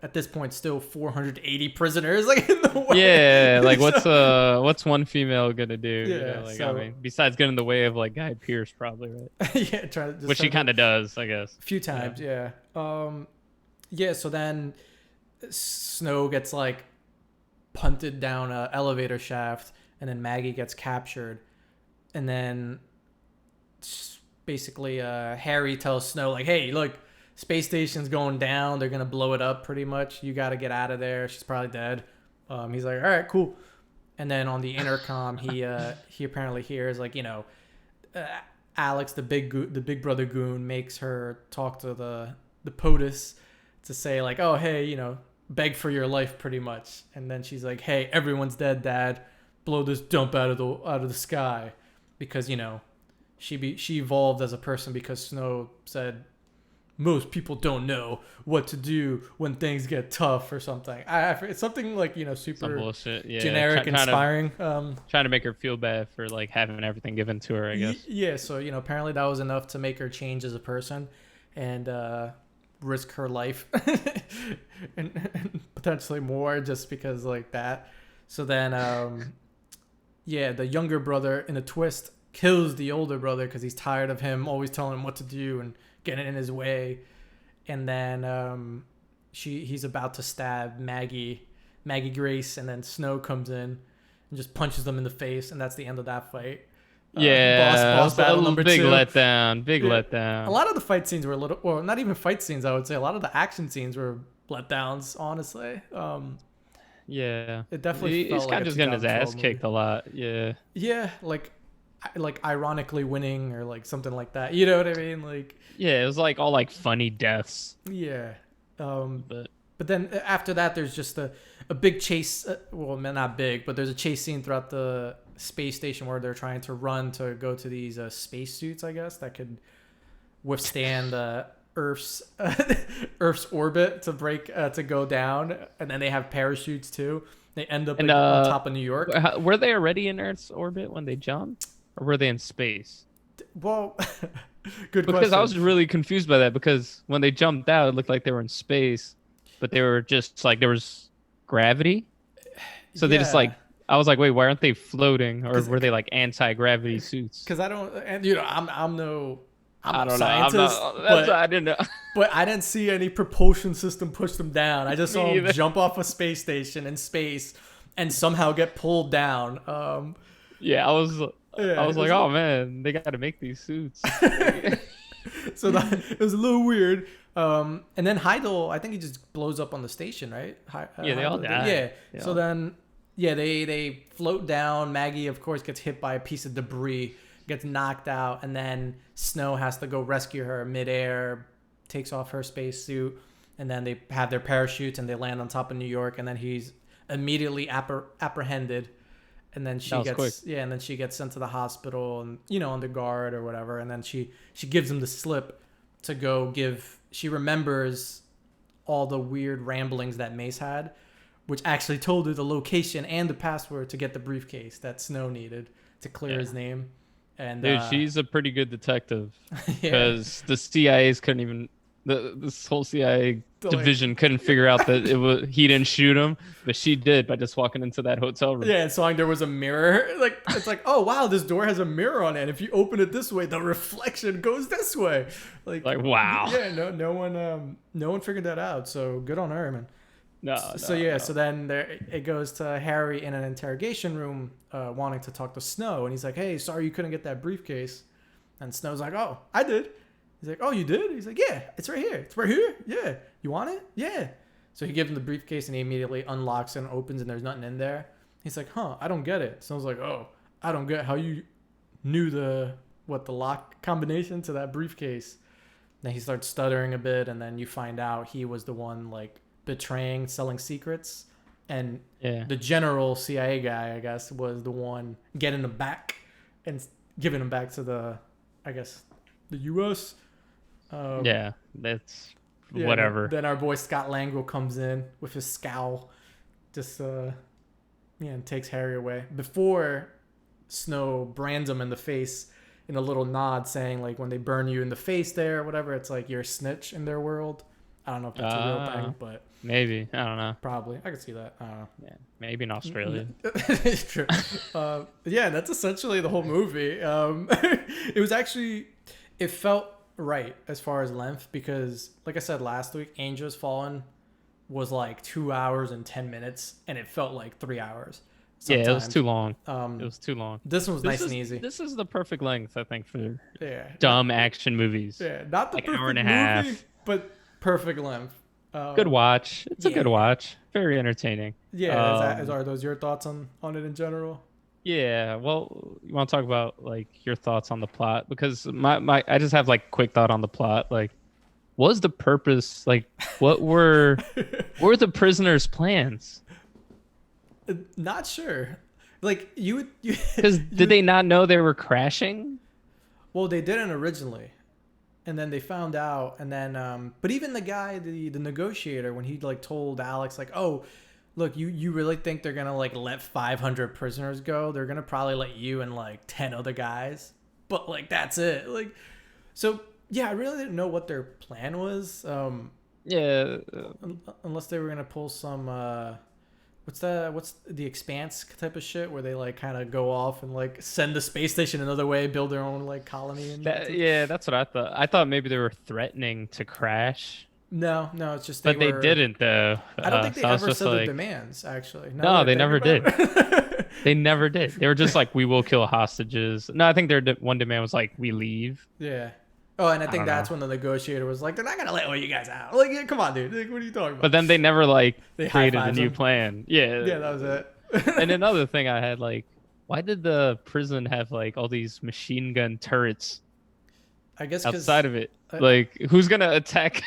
at this point still 480 prisoners like in the way.
Yeah, like what's one female gonna do?
Yeah,
Like
so,
I mean, besides getting in the way of like Guy Pearce, probably, right?
yeah,
Which she kind of does, I guess.
a few times, yeah. Yeah. So then Snow gets like punted down a elevator shaft, and then Maggie gets captured, and then basically Harry tells Snow like, hey, look, space station's going down, they're gonna blow it up pretty much, you got to get out of there, she's probably dead. He's like, all right, cool. And then on the intercom he apparently hears like, Alex, the big brother goon, makes her talk to the POTUS to say like, oh hey, beg for your life pretty much. And then she's like, hey, everyone's dead, Dad, blow this dump out of the sky. Because she evolved as a person because Snow said most people don't know what to do when things get tough or something. It's something like, super
Some bullshit. Yeah.
generic, inspiring.
Trying to make her feel bad for like having everything given to her, I guess.
Yeah. So apparently that was enough to make her change as a person and risk her life and potentially more just because like that. So then the younger brother in a twist kills the older brother because he's tired of him always telling him what to do and getting in his way. And then he's about to stab Maggie Grace, and then Snow comes in and just punches them in the face, and that's the end of that fight. Boss battle number 2.
Big letdown.
A lot of the fight scenes were not even fight scenes, I would say. A lot of the action scenes were letdowns, honestly.
Yeah.
It definitely
He's
felt
kind
like
of just getting his ass
movie.
kicked a lot. Yeah.
Yeah, like ironically winning or like something like that. You know what I mean? Like,
yeah, it was like all like funny deaths.
Yeah.
But
then after that, there's just a big chase. Well, not big, but there's a chase scene throughout the space station where they're trying to run to go to these space suits, I guess, that could withstand Earth's orbit to go down, and then they have parachutes too. They end up on top of New York.
Were they already in Earth's orbit when they jumped, or were they in space?
Well, good
because
question.
I was really confused by that because when they jumped out, it looked like they were in space, but they were just like there was gravity. So they just like I was like, wait, why aren't they floating, or were they like anti-gravity suits?
Because I don't, and I'm no
scientist.
I didn't know. But I didn't see any propulsion system push them down. I just saw them jump off a space station in space and somehow get pulled down.
I was like, oh man, they got to make these suits.
So it was a little weird. And then Heidel, I think he just blows up on the station, right?
They all die.
Yeah. So then, they float down. Maggie, of course, gets hit by a piece of debris, gets knocked out, and then Snow has to go rescue her midair, takes off her spacesuit, and then they have their parachutes and they land on top of New York, and then he's immediately apprehended. and then
That
she
was quick.
gets and then she gets sent to the hospital, and under guard or whatever, and then she gives him the slip to go give. She remembers all the weird ramblings that Mace had, which actually told her the location and the password to get the briefcase that Snow needed to clear
Yeah.
his name. And
Dude, she's a pretty good detective
yeah,
because the CIA's couldn't even this whole CIA
like
division couldn't figure out that he didn't shoot him, but she did by just walking into that hotel room.
yeah, and so there was a mirror. Like it's like, oh wow, this door has a mirror on it. And if you open it this way, the reflection goes this way. Like
Wow.
yeah, no one figured that out. So good on her, man.
No,
So
no,
yeah,
no.
so then it goes to Harry in an interrogation room, wanting to talk to Snow, and he's like, "Hey, sorry you couldn't get that briefcase," and Snow's like, "Oh, I did." He's like, "Oh, you did?" He's like, "Yeah, it's right here. It's right here. Yeah, you want it? Yeah." So he gives him the briefcase, and he immediately unlocks and opens, and there's nothing in there. He's like, "Huh, I don't get it." Snow's like, "Oh, I don't get how you knew the lock combination to that briefcase." Then he starts stuttering a bit, and then you find out he was the one like betraying, selling secrets, and
Yeah.
the general CIA guy, I guess, was the one getting them back and giving them back to I guess, the U.S.
Yeah, that's
Yeah,
whatever.
Then our boy Scott Langell comes in with his scowl, just and takes Harry away before Snow brands him in the face in a little nod, saying like when they burn you in the face there or whatever, it's like you're a snitch in their world. I don't know if that's a real thing, but
Maybe. I don't know.
probably I could see that. I don't know.
Yeah, maybe in Australia.
It's true. Yeah, that's essentially the whole movie. It was actually, it felt right as far as length because, like I said last week, Angels Fallen was like 2 hours and 10 minutes, and it felt like 3 hours.
Yeah,
Sometimes.
it was too long. It was too long.
This one was nice and easy.
This is the perfect length, I think, for
Yeah,
dumb action movies.
yeah, not the
Like
perfect
hour and a
movie,
half.
but perfect length.
Good watch. It's a good
yeah.
watch. Very entertaining.
Yeah, are those your thoughts on it in general?
Yeah, well, you want to talk about like your thoughts on the plot because my I just have like quick thought on the plot. Like, what was the purpose? Like, what were the prisoners' plans?
Not sure. Like you
Because did they not know they were crashing?
Well, they didn't originally, and then they found out, and then but even the guy, the negotiator, when he like told Alex like, oh, look, you really think they're gonna like let 500 prisoners go? They're gonna probably let you and like 10 other guys, but like that's it. Like, so yeah, I really didn't know what their plan was.
Yeah,
Unless they were gonna pull some what's the Expanse type of shit where they like kind of go off and like send the space station another way, build their own like colony and
yeah, that's what I thought. I thought maybe they were threatening to crash,
no, it's just
but they didn't though.
I don't think they
so I was
ever
just
said their
like,
demands actually.
No, they never did.
did.
They never did. They were just like, we will kill hostages. No, I think their one demand was like, we leave.
Yeah. Oh, and I think
don't
that's
know.
when the negotiator was like, they're not gonna let all you guys out. Like, yeah, come on, dude. Like, what are you talking about?
But then they never like
They
created a
high-fived
new
him.
plan. Yeah.
Yeah, that was it.
And another thing I had like, why did the prison have like all these machine gun turrets
I guess
outside of it?
uh,
Like, who's gonna attack?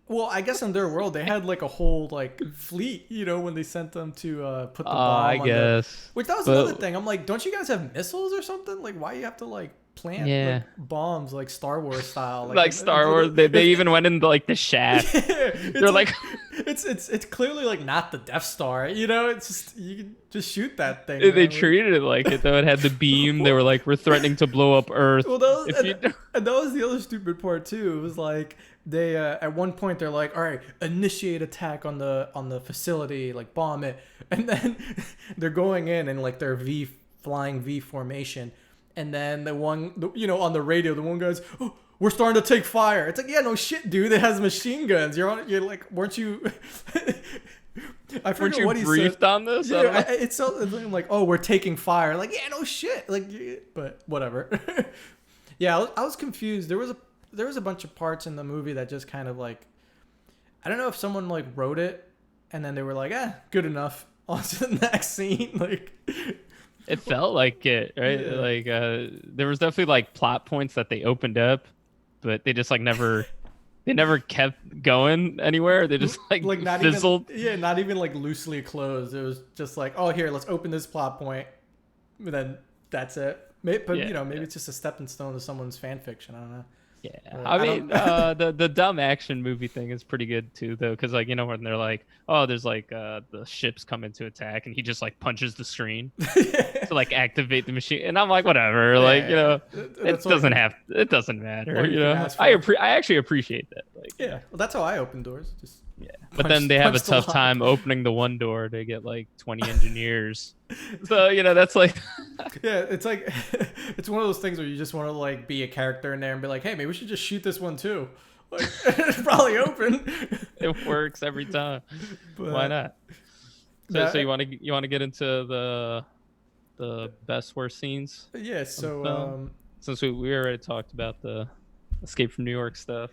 well, I guess in their world they had like a whole like fleet, when they sent them to put the bomb
I
on
guess.
which that was
But-
another thing. I'm like, don't you guys have missiles or something? Like, why you have to like plant
Yeah.
like, bombs like Star Wars style?
Like Star Wars, they even went into like the shaft.
Yeah,
They're like,
it's clearly like not the Death Star. It's just you can just shoot that thing.
they
man.
treated it like it though. It had the beam. They were like, we're threatening to blow up Earth.
Well, that was,
If you
and that was the other stupid part too. It was like they at one point they're like, all right, initiate attack on the facility, like bomb it, and then they're going in and like their flying V formation, and then the one on the radio, the one goes, oh, we're starting to take fire. It's like, yeah, no shit, dude. It has machine guns. You're like, weren't you? I
weren't
forget
you
what he
briefed
said.
on this? I don't know.
Yeah, it's something like, oh, we're taking fire. Like, yeah, no shit. Like, but whatever. Yeah, I was confused. There was a bunch of parts in the movie that just kind of like, I don't know if someone like wrote it and then they were like, good enough. On to the next scene. Like,
It felt like it, right?
Yeah.
Like there was definitely like plot points that they opened up, but they just like never kept going anywhere. They just like
not
fizzled.
even not even like loosely closed. It was just like, oh, here, let's open this plot point. then that's it. Maybe, but
Yeah,
maybe
yeah.
it's just a stepping stone to someone's fan fiction. I don't know.
Yeah,
But
I
I
mean,
don't.
the dumb action movie thing is pretty good too, though, because like when they're like, oh, there's like the ships coming to attack, and he just like punches the screen
Yeah.
to like activate the machine, and I'm like, whatever, like
Yeah, that's all you can.
it doesn't matter,
All you can ask for.
I actually appreciate that, like
Yeah, well, that's how I open doors. Just
yeah, but then
punch,
they have a
punch the
tough
lock.
time opening the one door to get like 20 engineers, so that's like
Yeah, it's like it's one of those things where you just want to like be a character in there and be like, hey, maybe we should just shoot this one too. Like it's probably open.
it works every time. Why
But
not? So,
that,
so you want to get into the best worst scenes
yeah,
of the
so
film? Since we already talked about the Escape from New York stuff.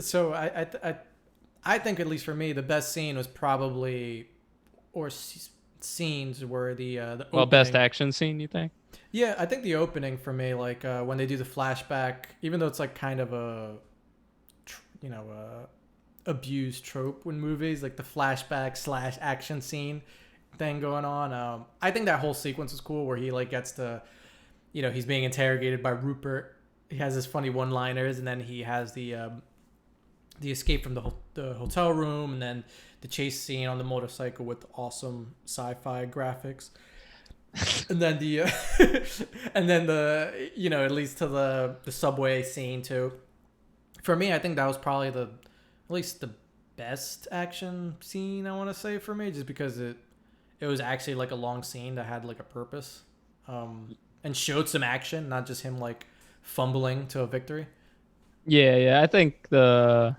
so I think at least for me the best scene was probably scenes were the
Well, best
opening.
action scene, you think?
Yeah, I think the opening for me, like when they do the flashback, even though it's like kind of a, abused trope in movies, like the flashback slash action scene thing going on. I think that whole sequence is cool where he like gets to, he's being interrogated by Rupert. He has his funny one-liners, and then he has the escape from the hotel room, and then the chase scene on the motorcycle with awesome sci-fi graphics. And then the and then the it leads to the subway scene too. For me, I think that was probably at least the best action scene, I want to say, for me, just because it was actually like a long scene that had like a purpose, and showed some action, not just him like fumbling to a victory.
Yeah. I think that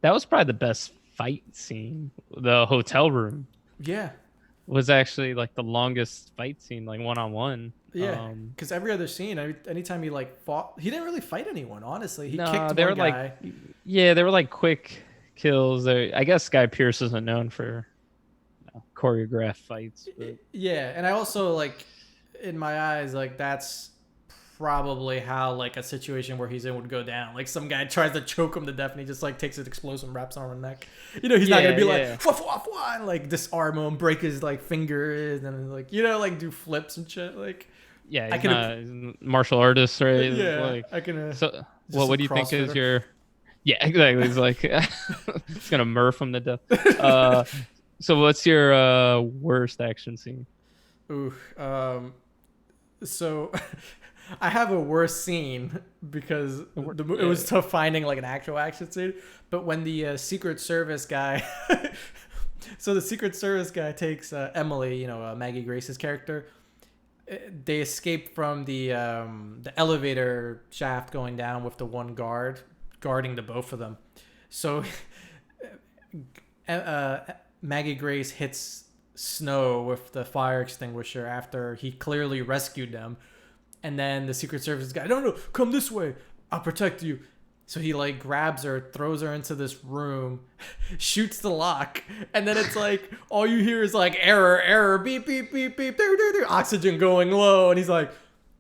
was probably the best fight scene. The hotel room
Yeah,
was actually like the longest fight scene, like one on one.
yeah. Because every other scene, anytime he like fought, he didn't really fight anyone. Honestly, he
No,
kicked
they
one
were like,
guy.
yeah, they were like quick kills. I guess Guy Pearce isn't known for choreographed fights, but
Yeah, and I also like, in my eyes, like that's probably how like a situation where he's in would go down. Like some guy tries to choke him to death, and he just like takes an explosive, wraps it on the neck. He's not gonna be like fwa fwa fwa and like disarm him, break his like fingers, and like like do flips and shit. Like
yeah,
I
he's
can,
not he's a martial artist, right?
yeah,
Like,
I can.
so,
Just
what
a
do you think is
CrossFitter.
your? Yeah, exactly. He's like, he's gonna murph him to death. So what's your worst action scene?
Ooh, so I have a worse scene because it
Yeah.
was tough finding like an actual action scene. But when the Secret Service guy, so the Secret Service guy takes Emily, Maggie Grace's character. They escape from the elevator shaft going down with the one guard guarding the both of them. So Maggie Grace hits Snow with the fire extinguisher after he clearly rescued them. And then the Secret Service guy, no, come this way. I'll protect you. So he like grabs her, throws her into this room, shoots the lock, and then it's like all you hear is like error, beep, beep, beep, beep, doo, doo, doo, oxygen going low, and he's like,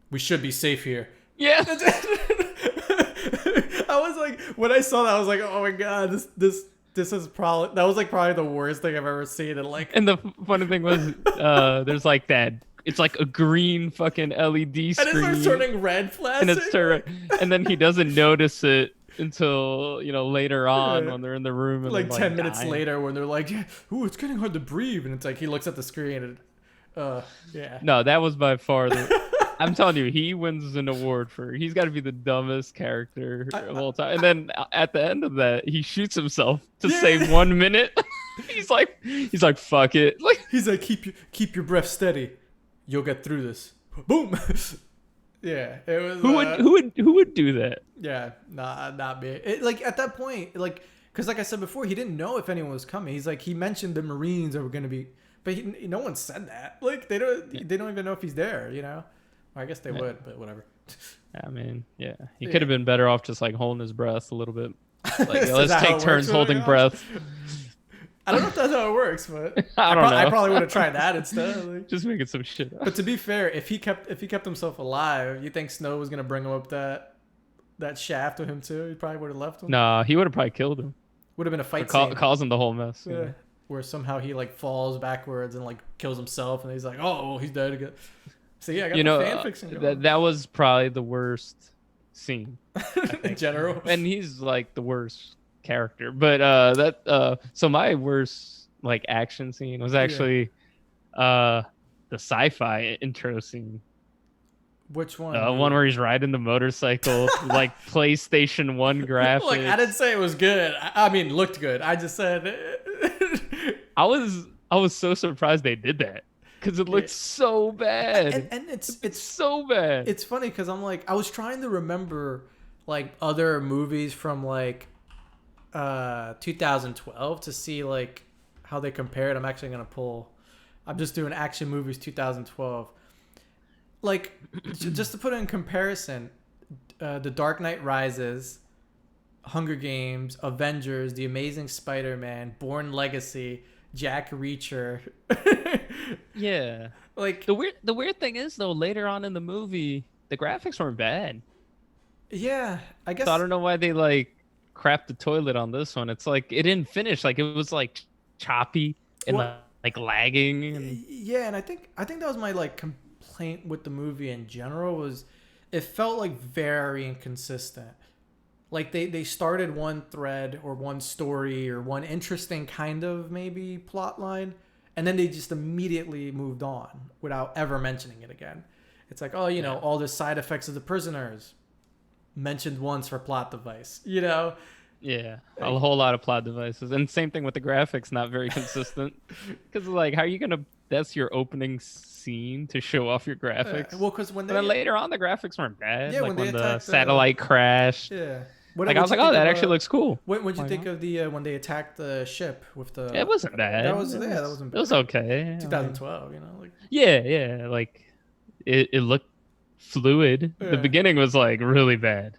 we should be safe here.
Yeah.
I was like, when I saw that, I was like, oh my god, this is probably, that was like probably the worst thing I've ever seen. And like,
And the funny thing was, there's like that. It's like a green fucking LED screen.
and it starts turning red, flashing.
And it's and then he doesn't notice it until later on when they're in the room and
like
they're,
10 minutes
dying.
later when they're like, ooh, it's getting hard to breathe, and it's like he looks at the screen and yeah.
No, that was by far I'm telling you, he wins an award for. He's got to be the dumbest character of all time. And then at the end of that, he shoots himself to save 1 minute. he's like, fuck it. Like
He's like, keep your breath steady, you'll get through this. Boom. Yeah, it was.
who would do that?
Yeah, nah, not me. Like at that point, like, because like I said before, he didn't know if anyone was coming. He's like, he mentioned the Marines are gonna be, but no one said that. Like they don't even know if he's there. Or I guess they would, but whatever.
I mean, yeah, he could have been better off just like holding his breath a little bit. Like,
Is
let's
that how
take
it
turns
works,
holding
really?
breath.
I don't know if that's how it works, but
I don't know.
I probably would have tried that instead. Like,
Just making some shit up.
but to be fair, if he kept himself alive, you think Snow was gonna bring him up that shaft with him too? He probably would have left him.
Nah, he would have probably killed him.
Would have been a fight
Or
scene.
causing the whole mess.
Yeah. where somehow he like falls backwards and like kills himself, and he's like, oh, well, he's dead again. So yeah, I got
You
the
know,
fan fiction
that
going
that was probably the worst scene, I
in
think.
general.
And he's like the worst character. But so my worst like action scene was
Yeah.
actually uh the sci-fi intro scene.
Which one?
One where he's riding the motorcycle, like PlayStation 1
Look, I didn't
graphics.
say it was good. I mean, looked good. I just said.
I was so surprised they did that because it
Yeah.
looked so bad.
And
It's so bad.
it's funny because I'm like I was trying to remember like other movies from like 2012 to see like how they compared. I'm actually gonna pull. I'm just doing action movies 2012. Like just to put it in comparison, The Dark Knight Rises, Hunger Games, Avengers, The Amazing Spider-Man, Bourne Legacy, Jack Reacher.
Yeah.
Like
The weird thing is though, later on in the movie, the graphics weren't bad.
yeah, I guess
So I don't know why they like crapped the toilet on this one. It's like it didn't finish. Like it was like choppy and
what
like lagging and
yeah, and I think that was my like complaint with the movie in general was it felt like very inconsistent. Like they started one thread or one story or one interesting kind of maybe plot line, and then they just immediately moved on without ever mentioning it again. It's like, oh,
yeah.
all the side effects of the prisoners mentioned once for plot device.
Yeah, a whole lot of plot devices, and same thing with the graphics, not very consistent. Because like, how are you gonna? That's your opening scene to show off your graphics.
Well, because when
And then
they
later on, the graphics weren't bad.
yeah
Like
when they
when the
attacked
satellite crashed.
yeah.
Like I was like, oh, that actually looks cool.
What'd you
Like,
think of the when they attacked the ship with the?
it wasn't bad.
That was yeah, that wasn't
It
bad.
was okay.
2012, like
Yeah. Like it looked fluid.
yeah.
The beginning was like really bad.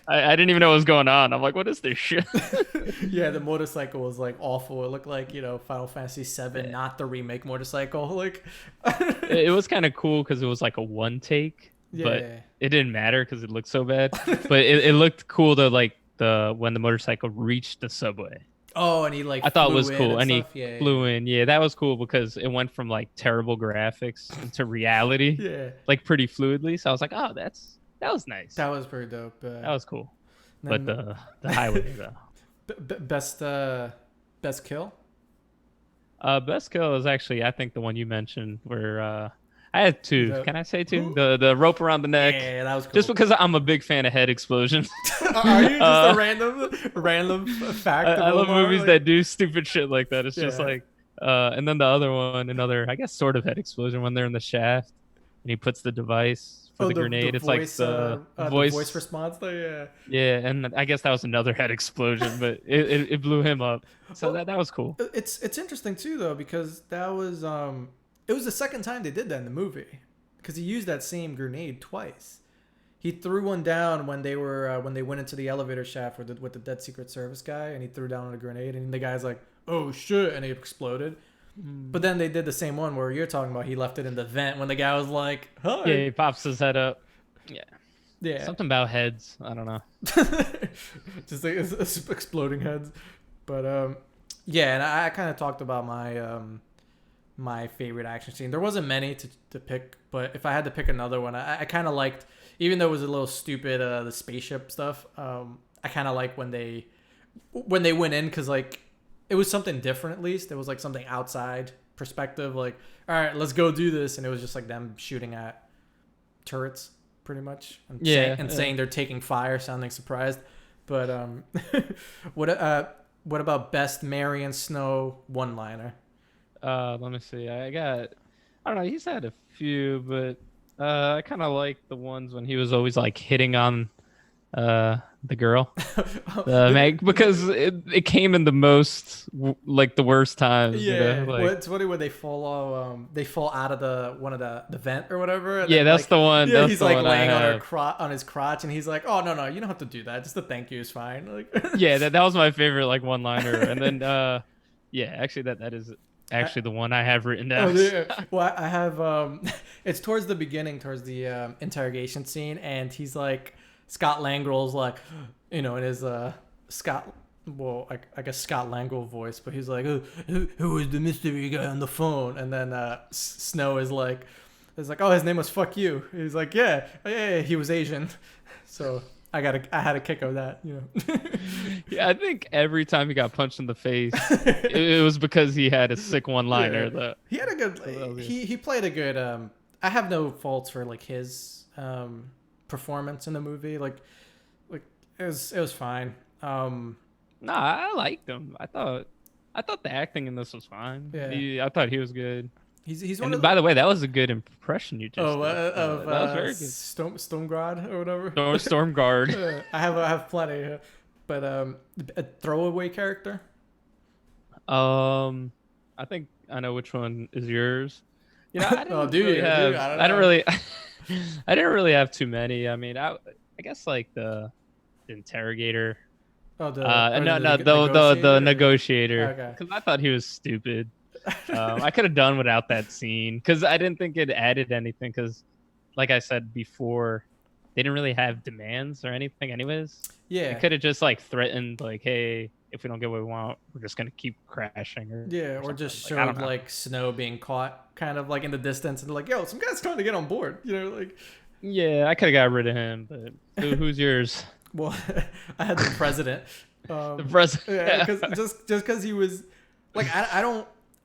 I didn't even know what was going on. I'm like, what is this shit?
Yeah, the motorcycle was like awful. It looked like Final Fantasy VII,
Yeah.
not the remake motorcycle. Like,
It was kind of cool because it was like a one take, but
yeah,
it didn't matter because it looked so bad. But it looked cool to like when the motorcycle reached the subway.
oh, and he like
I thought it
flew
was
in
cool, and he
stuff. Yeah,
flew in. Yeah, that was cool because it went from like terrible graphics into reality,
yeah.
like pretty fluidly. So I was like, oh, that was nice.
That was pretty dope.
That was cool.
then
But the highway though.
best kill.
Best kill is actually I think the one you mentioned where I had two.
The-
Can I say two? The rope around the neck.
Yeah, that was cool.
Just because I'm a big fan of head explosions.
Are you just a random fact?
I
of
love
Omar?
movies
Like,
that do stupid shit like that. It's just
Yeah.
like and then the other one, another I guess sort of head explosion when they're in the shaft and he puts the device for the grenade. It's
voice,
like the
voice,
voice
response. Though, yeah.
Yeah, and I guess that was another head explosion, but it blew him up. So
Well,
that was cool.
It's interesting too though because that was it was the second time they did that in the movie because he used that same grenade twice. He threw one down when they were when they went into the elevator shaft with the dead Secret Service guy, and he threw down a grenade, and the guy's like, "Oh shit!" and it exploded. But then they did the same one where you're talking about. He left it in the vent when the guy was like, "Hi."
Yeah, he pops his head up. Yeah.
Yeah.
Something about heads. I don't know.
Just like it's exploding heads. But yeah, and I kind of talked about my my favorite action scene. There wasn't many to pick, but if I had to pick another one, I kind of liked, even though it was a little stupid, the spaceship stuff. I kind of like when they went in because like it was something different. At least it was like something outside perspective. Like, all right, let's go do this, and it was just like them shooting at turrets, pretty much, and saying they're taking fire, sounding surprised. But what about best Marion Snow one-liner?
Let me see. I don't know. He's had a few, but I kind of like the ones when he was always like hitting on the girl, Meg, because it came in the most like the worst times.
Yeah,
Like,
well, it's funny when they fall out of the vent or whatever. And
yeah,
then,
that's
like,
the one.
Yeah,
That's
he's
the
like
one
laying
I
on
have.
on his crotch, and he's like, "Oh no, you don't have to do that. Just a thank you is fine." Like,
Yeah, that was my favorite like one liner, and then yeah, actually that is actually the one I have written
Oh,
down.
yeah. Well, I have it's towards the beginning, towards the interrogation scene, and he's like Scott Langrel's like, in his Scott well, I guess Scott Langell voice, but he's like, who is the mystery guy on the phone? And then Snow is like, oh, his name was Fuck You. He's like, yeah, he was Asian. So I had a kick of that, you know.
Yeah, I think every time he got punched in the face, it was because he had a sick one-liner.
Yeah.
That
He had a good. He played a good. I have no faults for like his performance in the movie. Like it was fine.
nah, I liked him. I thought the acting in this was fine.
Yeah.
I thought he was good.
He's one
And
of
by
the
the way, that was a good impression you just did.
of
That was very good.
Stormguard or whatever.
Storm Guard.
I have plenty, but a throwaway character.
I think I know which one is yours. You know, I didn't
Oh, do
really
you?
have.
Dude, I don't
I didn't
know.
really. I didn't really have too many. I mean, I guess like the interrogator.
Oh,
No,
the
the
negotiator?
negotiator.
Okay.
Because I thought he was stupid. I could have done without that scene because I didn't think it added anything. Because, like I said before, they didn't really have demands or anything. Anyways,
Yeah.
it could have just like threatened, like, hey, if we don't get what we want, we're just gonna keep crashing.
Yeah, or
something.
just
Like, I don't
showed
know.
like Snow being caught, kind of like in the distance, and like, yo, some guy's trying to get on board. You know, like,
Yeah, I could have got rid of him, but who's yours?
well, I had the president.
The president.
Yeah, because just because he was like, I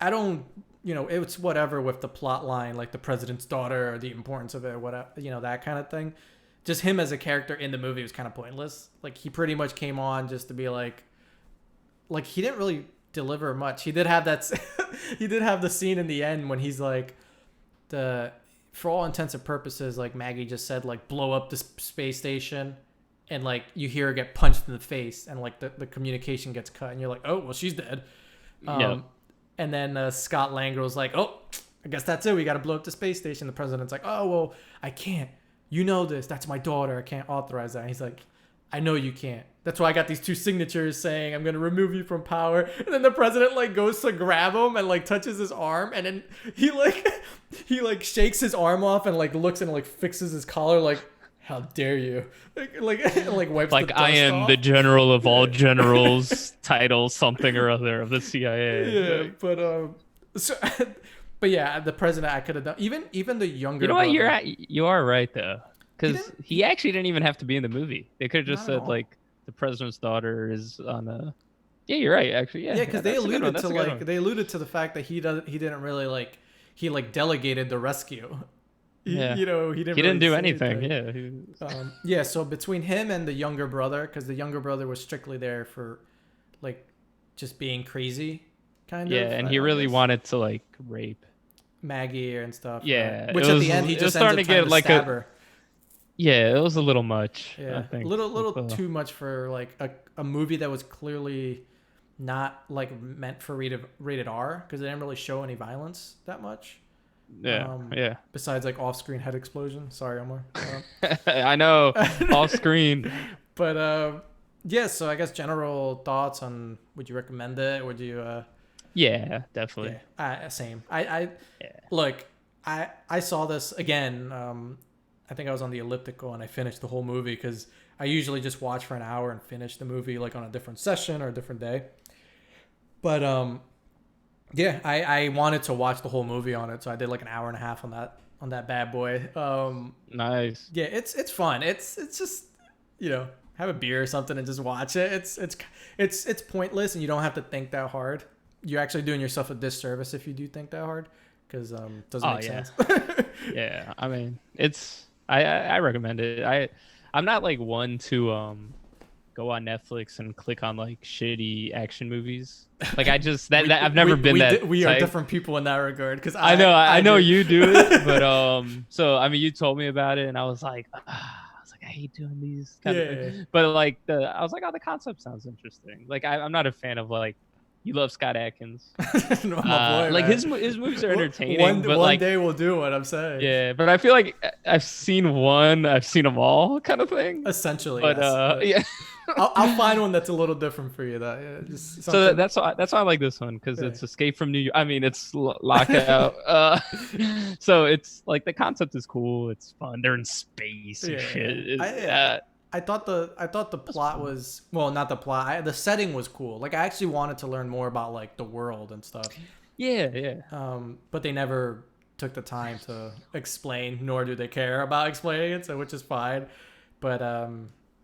don't, you know, it's whatever with the plot line, like the president's daughter or the importance of it, whatever, you know, that kind of thing. Just him as a character in the movie was kind of pointless. Like he pretty much came on just to be like he didn't really deliver much. He did have that, he did have the scene in the end when he's like for all intents and purposes, like Maggie just said, like blow up this space station. And like you hear her get punched in the face, and like the communication gets cut, and you're like, oh well, she's dead.
Yeah.
And then Scott Langell's like, oh, I guess that's it. We got to blow up the space station. The president's like, oh well, I can't. You know this. That's my daughter. I can't authorize that. And he's like, I know you can't. That's why I got these two signatures saying I'm gonna remove you from power. And then the president like goes to grab him and like touches his arm, and then he like shakes his arm off and like looks and like fixes his collar like. How dare you? Like wipes
Like
the
I
dust
am
off.
the general of all generals, title something or other of the CIA.
Yeah, but yeah, the president I could have done. Even the younger.
You know what?
brother,
You are right though, because
didn't-
he actually didn't even have to be in the movie. They could have just
Not at
said
all.
like the president's daughter is on a. Yeah, you're right. Actually, yeah.
Yeah, because they
that's a good one,
alluded
that's
to
a good
like
one.
they alluded to the fact that he didn't really like he like delegated the rescue.
Yeah.
You know, he
He
didn't
didn't do
say
anything. Yeah. He was-
Yeah, so between him and the younger brother, because the younger brother was strictly there for, like, just being crazy, kind
Yeah,
of.
and
I
he really
guess.
wanted to like rape.
Maggie and stuff.
Yeah,
which
it
at
was-
the end he
it was
just ends
starting
up
to
trying
get
to
like
stab
a-
her.
Yeah, it was a little much.
Yeah,
I think.
little
with,
too much for like a movie that was clearly not like meant for rated R, because they didn't really show any violence that much.
Yeah, yeah.
Besides like off-screen head explosion. Sorry, Omar.
I know, off screen.
But yeah. So I guess general thoughts on, would you recommend it? Would you?
Yeah, definitely.
Yeah, same. I
Yeah.
look. I saw this again. I think I was on the elliptical and I finished the whole movie, because I usually just watch for an hour and finish the movie like on a different session or a different day. But yeah, I wanted to watch the whole movie on it, so I did like an hour and a half on that bad boy.
Nice.
Yeah, it's fun. It's just, you know, have a beer or something and just watch it. It's pointless, and you don't have to think that hard. You're actually doing yourself a disservice if you do think that hard, because it doesn't make sense.
Yeah, I mean, I recommend it. I'm not like one to go on Netflix and click on like shitty action movies. Like I just I've never been that.
We are
type.
different people in that regard, because
I know you do it, but so I mean, you told me about it, and I was like, I hate doing these kind of things. But like I was like, oh, the concept sounds interesting. Like I'm not a fan of like. You love Scott Adkins.
My boy,
like
man.
his movies are entertaining. but
one
like,
day we'll do what I'm saying.
yeah, but I feel like I've seen one, I've seen them all, kind of thing.
Essentially,
But
yes.
yeah.
I'll find one that's a little different for you. Just
So
something-
that's why I like this one, because
Yeah.
it's Escape from New York. I mean, it's Lockout. So it's like the concept is cool. It's fun. They're in space and
Yeah.
shit.
I I thought the plot was, well, not the plot. The setting was cool. Like I actually wanted to learn more about like the world and stuff.
Yeah, yeah.
But they never took the time to explain, nor do they care about explaining it, so which is fine. But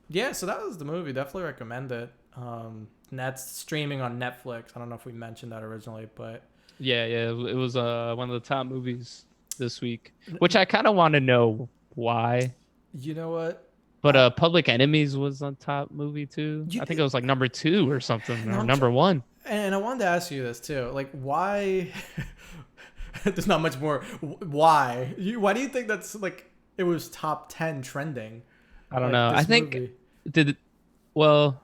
yeah, so that was the movie. Definitely recommend it. And that's streaming on Netflix. I don't know if we mentioned that originally, but
Yeah, yeah. It was one of the top movies this week, which I kind of want to know why.
you know what?
But Public Enemies was on top movie too. I think it was like number 2 or something, or number 1.
And I wanted to ask you this too. Like, why? There's not much more. Why? Why do you think that's like it was top 10 trending?
I don't
Like,
know.
this
I think
movie?
well,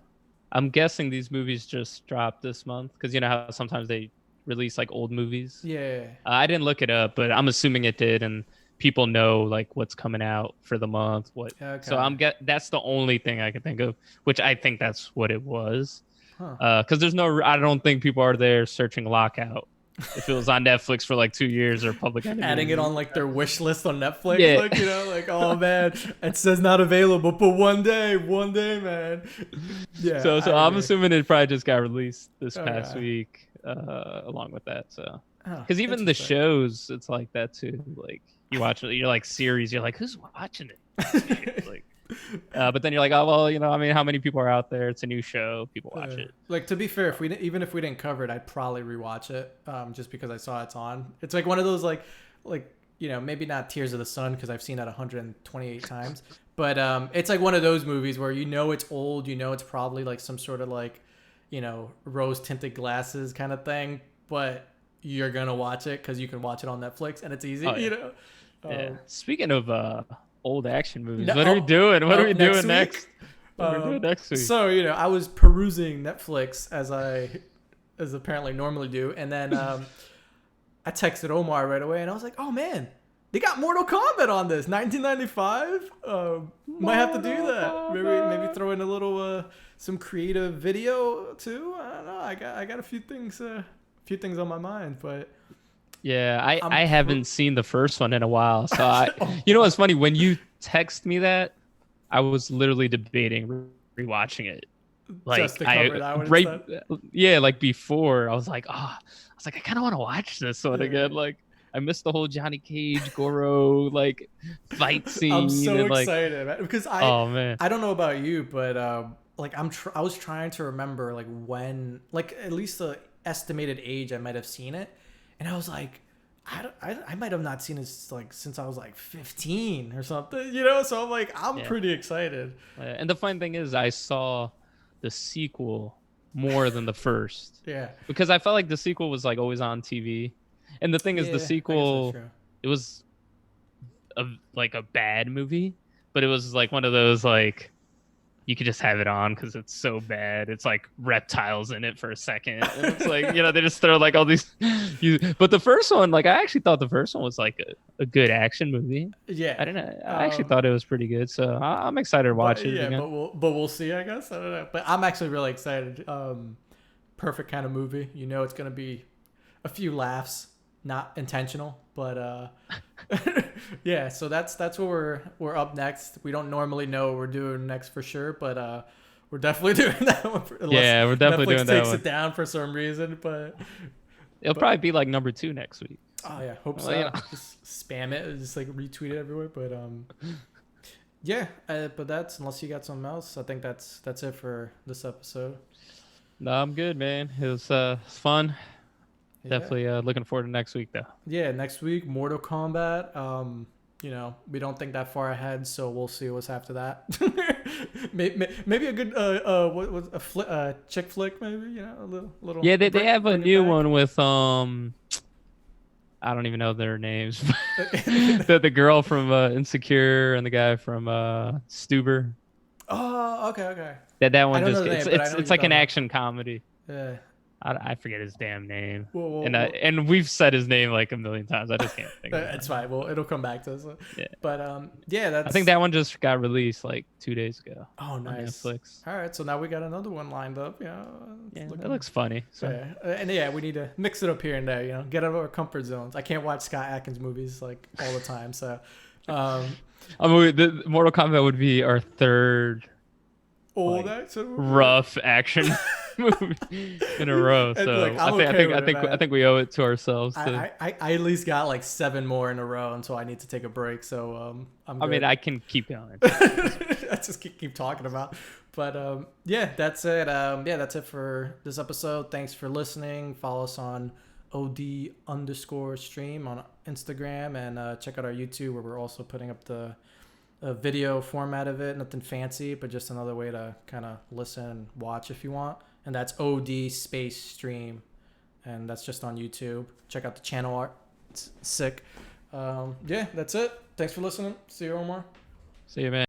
I'm guessing these movies just dropped this month because you know how sometimes they release like old movies.
Yeah.
I didn't look it up, but I'm assuming it did, and people know like what's coming out for the month. What?
Okay.
So that's the only thing I can think of, which I think that's what it was.
Huh.
Because there's no, I don't think people are there searching Lockout if it was on Netflix for like 2 years or Public Enemy.
Adding it on like their wish list on Netflix.
Yeah.
Like, you know, like, oh man, it says not available, but one day, man. Yeah.
So
I
I'm
agree.
assuming it probably just got released this
Okay.
past week, along with that. So
Oh,
because even the
interesting.
shows, it's like that too. Like you watch it, you're like series, you're like, who's watching it? Like, but then you're like, oh well, you know, I mean, how many people are out there? It's a new show, people watch it.
Like, to be fair, even if we didn't cover it, I'd probably rewatch it, just because I saw it's on. It's like one of those like you know, maybe not Tears of the Sun because I've seen that 128 times, but it's like one of those movies where you know it's old, you know it's probably like some sort of like, you know, rose tinted glasses kind of thing, but you're gonna watch it because you can watch it on Netflix and it's easy,
Oh, yeah.
you know.
Yeah. Speaking of old action movies,
No-
what are we doing? What are we
next
doing next?
week?
What are we doing next week?
So, you know, I was perusing Netflix as apparently normally do, and then I texted Omar right away, and I was like, "Oh man, they got Mortal Kombat on this 1995. Might have to do that. Maybe throw in a little some creative video too. I don't know. I got a few things on my mind, but
Yeah,
I'm
I haven't seen the first one in a while. So you know what's funny? When you text me that, I was literally debating rewatching it. Like
just to cover that one
right,
instead.
yeah, like before I was like, I kind of want to watch this one
Yeah.
again. Like I missed the whole Johnny Cage Goro like fight scene.
I'm so
and, like,
excited man, because
oh man,
I don't know about you, but like I was trying to remember like when, like at least the estimated age I might have seen it, and I was like, I might have not seen this like since I was like 15 or something, you know. So I'm like, I'm
Yeah.
pretty excited.
And the fun thing is, I saw the sequel more than the first.
Yeah.
Because I felt like the sequel was like always on TV, and the thing is,
Yeah, I
the
guess
sequel
that's true.
it was like a bad movie, but it was like one of those like you could just have it on because it's so bad. It's like reptiles in it for a second. And it's like, you know, they just throw like all these. But the first one, like I actually thought the first one was like a good action movie.
Yeah.
I actually thought it was pretty good. So I'm excited to watch it.
Yeah,
again.
but we'll see. I guess I don't know. But I'm actually really excited. Perfect kind of movie. You know, it's gonna be a few laughs, not intentional, but yeah. So that's what we're up next. We don't normally know what we're doing next for sure, but we're definitely doing that one.
Yeah, we're definitely
Netflix
doing that
takes
one.
it down for some reason, but
It'll probably be like number 2 next week.
oh yeah, hope so.
Well, you know.
Just spam it, just like retweet it everywhere. But yeah. But that's, unless you got something else, I think that's it for this episode.
No, I'm good, man. It was fun.
Yeah.
Definitely looking forward to next week, though.
Yeah, next week, Mortal Kombat. You know, we don't think that far ahead, so we'll see what's after that. Maybe a good chick flick, maybe, you know, a little.
Yeah, they have a
bring it
new
back.
one with I don't even know their names. the girl from Insecure and the guy from Stuber.
Oh, okay.
That one
I don't
just
know the
it's
name, but I know
it's
what
like
you're
an
talking
action comedy.
Yeah.
I forget his damn name.
Whoa,
And we've said his name like a million times. I just can't think of it.
It's fine. Well, it'll come back to us.
Yeah.
But yeah, that's.
I think that one just got released like 2 days ago
Oh,
on
nice.
Netflix.
All right, so now we got another one lined up. Yeah.
Yeah, it looks funny. So
Yeah. And yeah, we need to mix it up here and there. You know, get out of our comfort zones. I can't watch Scott Adkins movies like all the time. So,
I mean, the Mortal Kombat would be our third
All
like
that sort of
rough action movie in a row.
And,
So
like, I'm okay with it,
I
man.
think we owe it to ourselves to.
I at least got like 7 more in a row until I need to take a break. So I'm
I mean,
good.
I can keep going.
I just keep talking about. But yeah, that's it. Yeah, that's it for this episode. Thanks for listening. Follow us on OD_stream on Instagram, and check out our YouTube, where we're also putting up the video format of it. Nothing fancy, but just another way to kind of listen and watch if you want. And that's OD space stream, and that's just on YouTube. Check out the channel art. It's sick. Yeah, that's it. Thanks for listening. See you, Omar.
See you, man.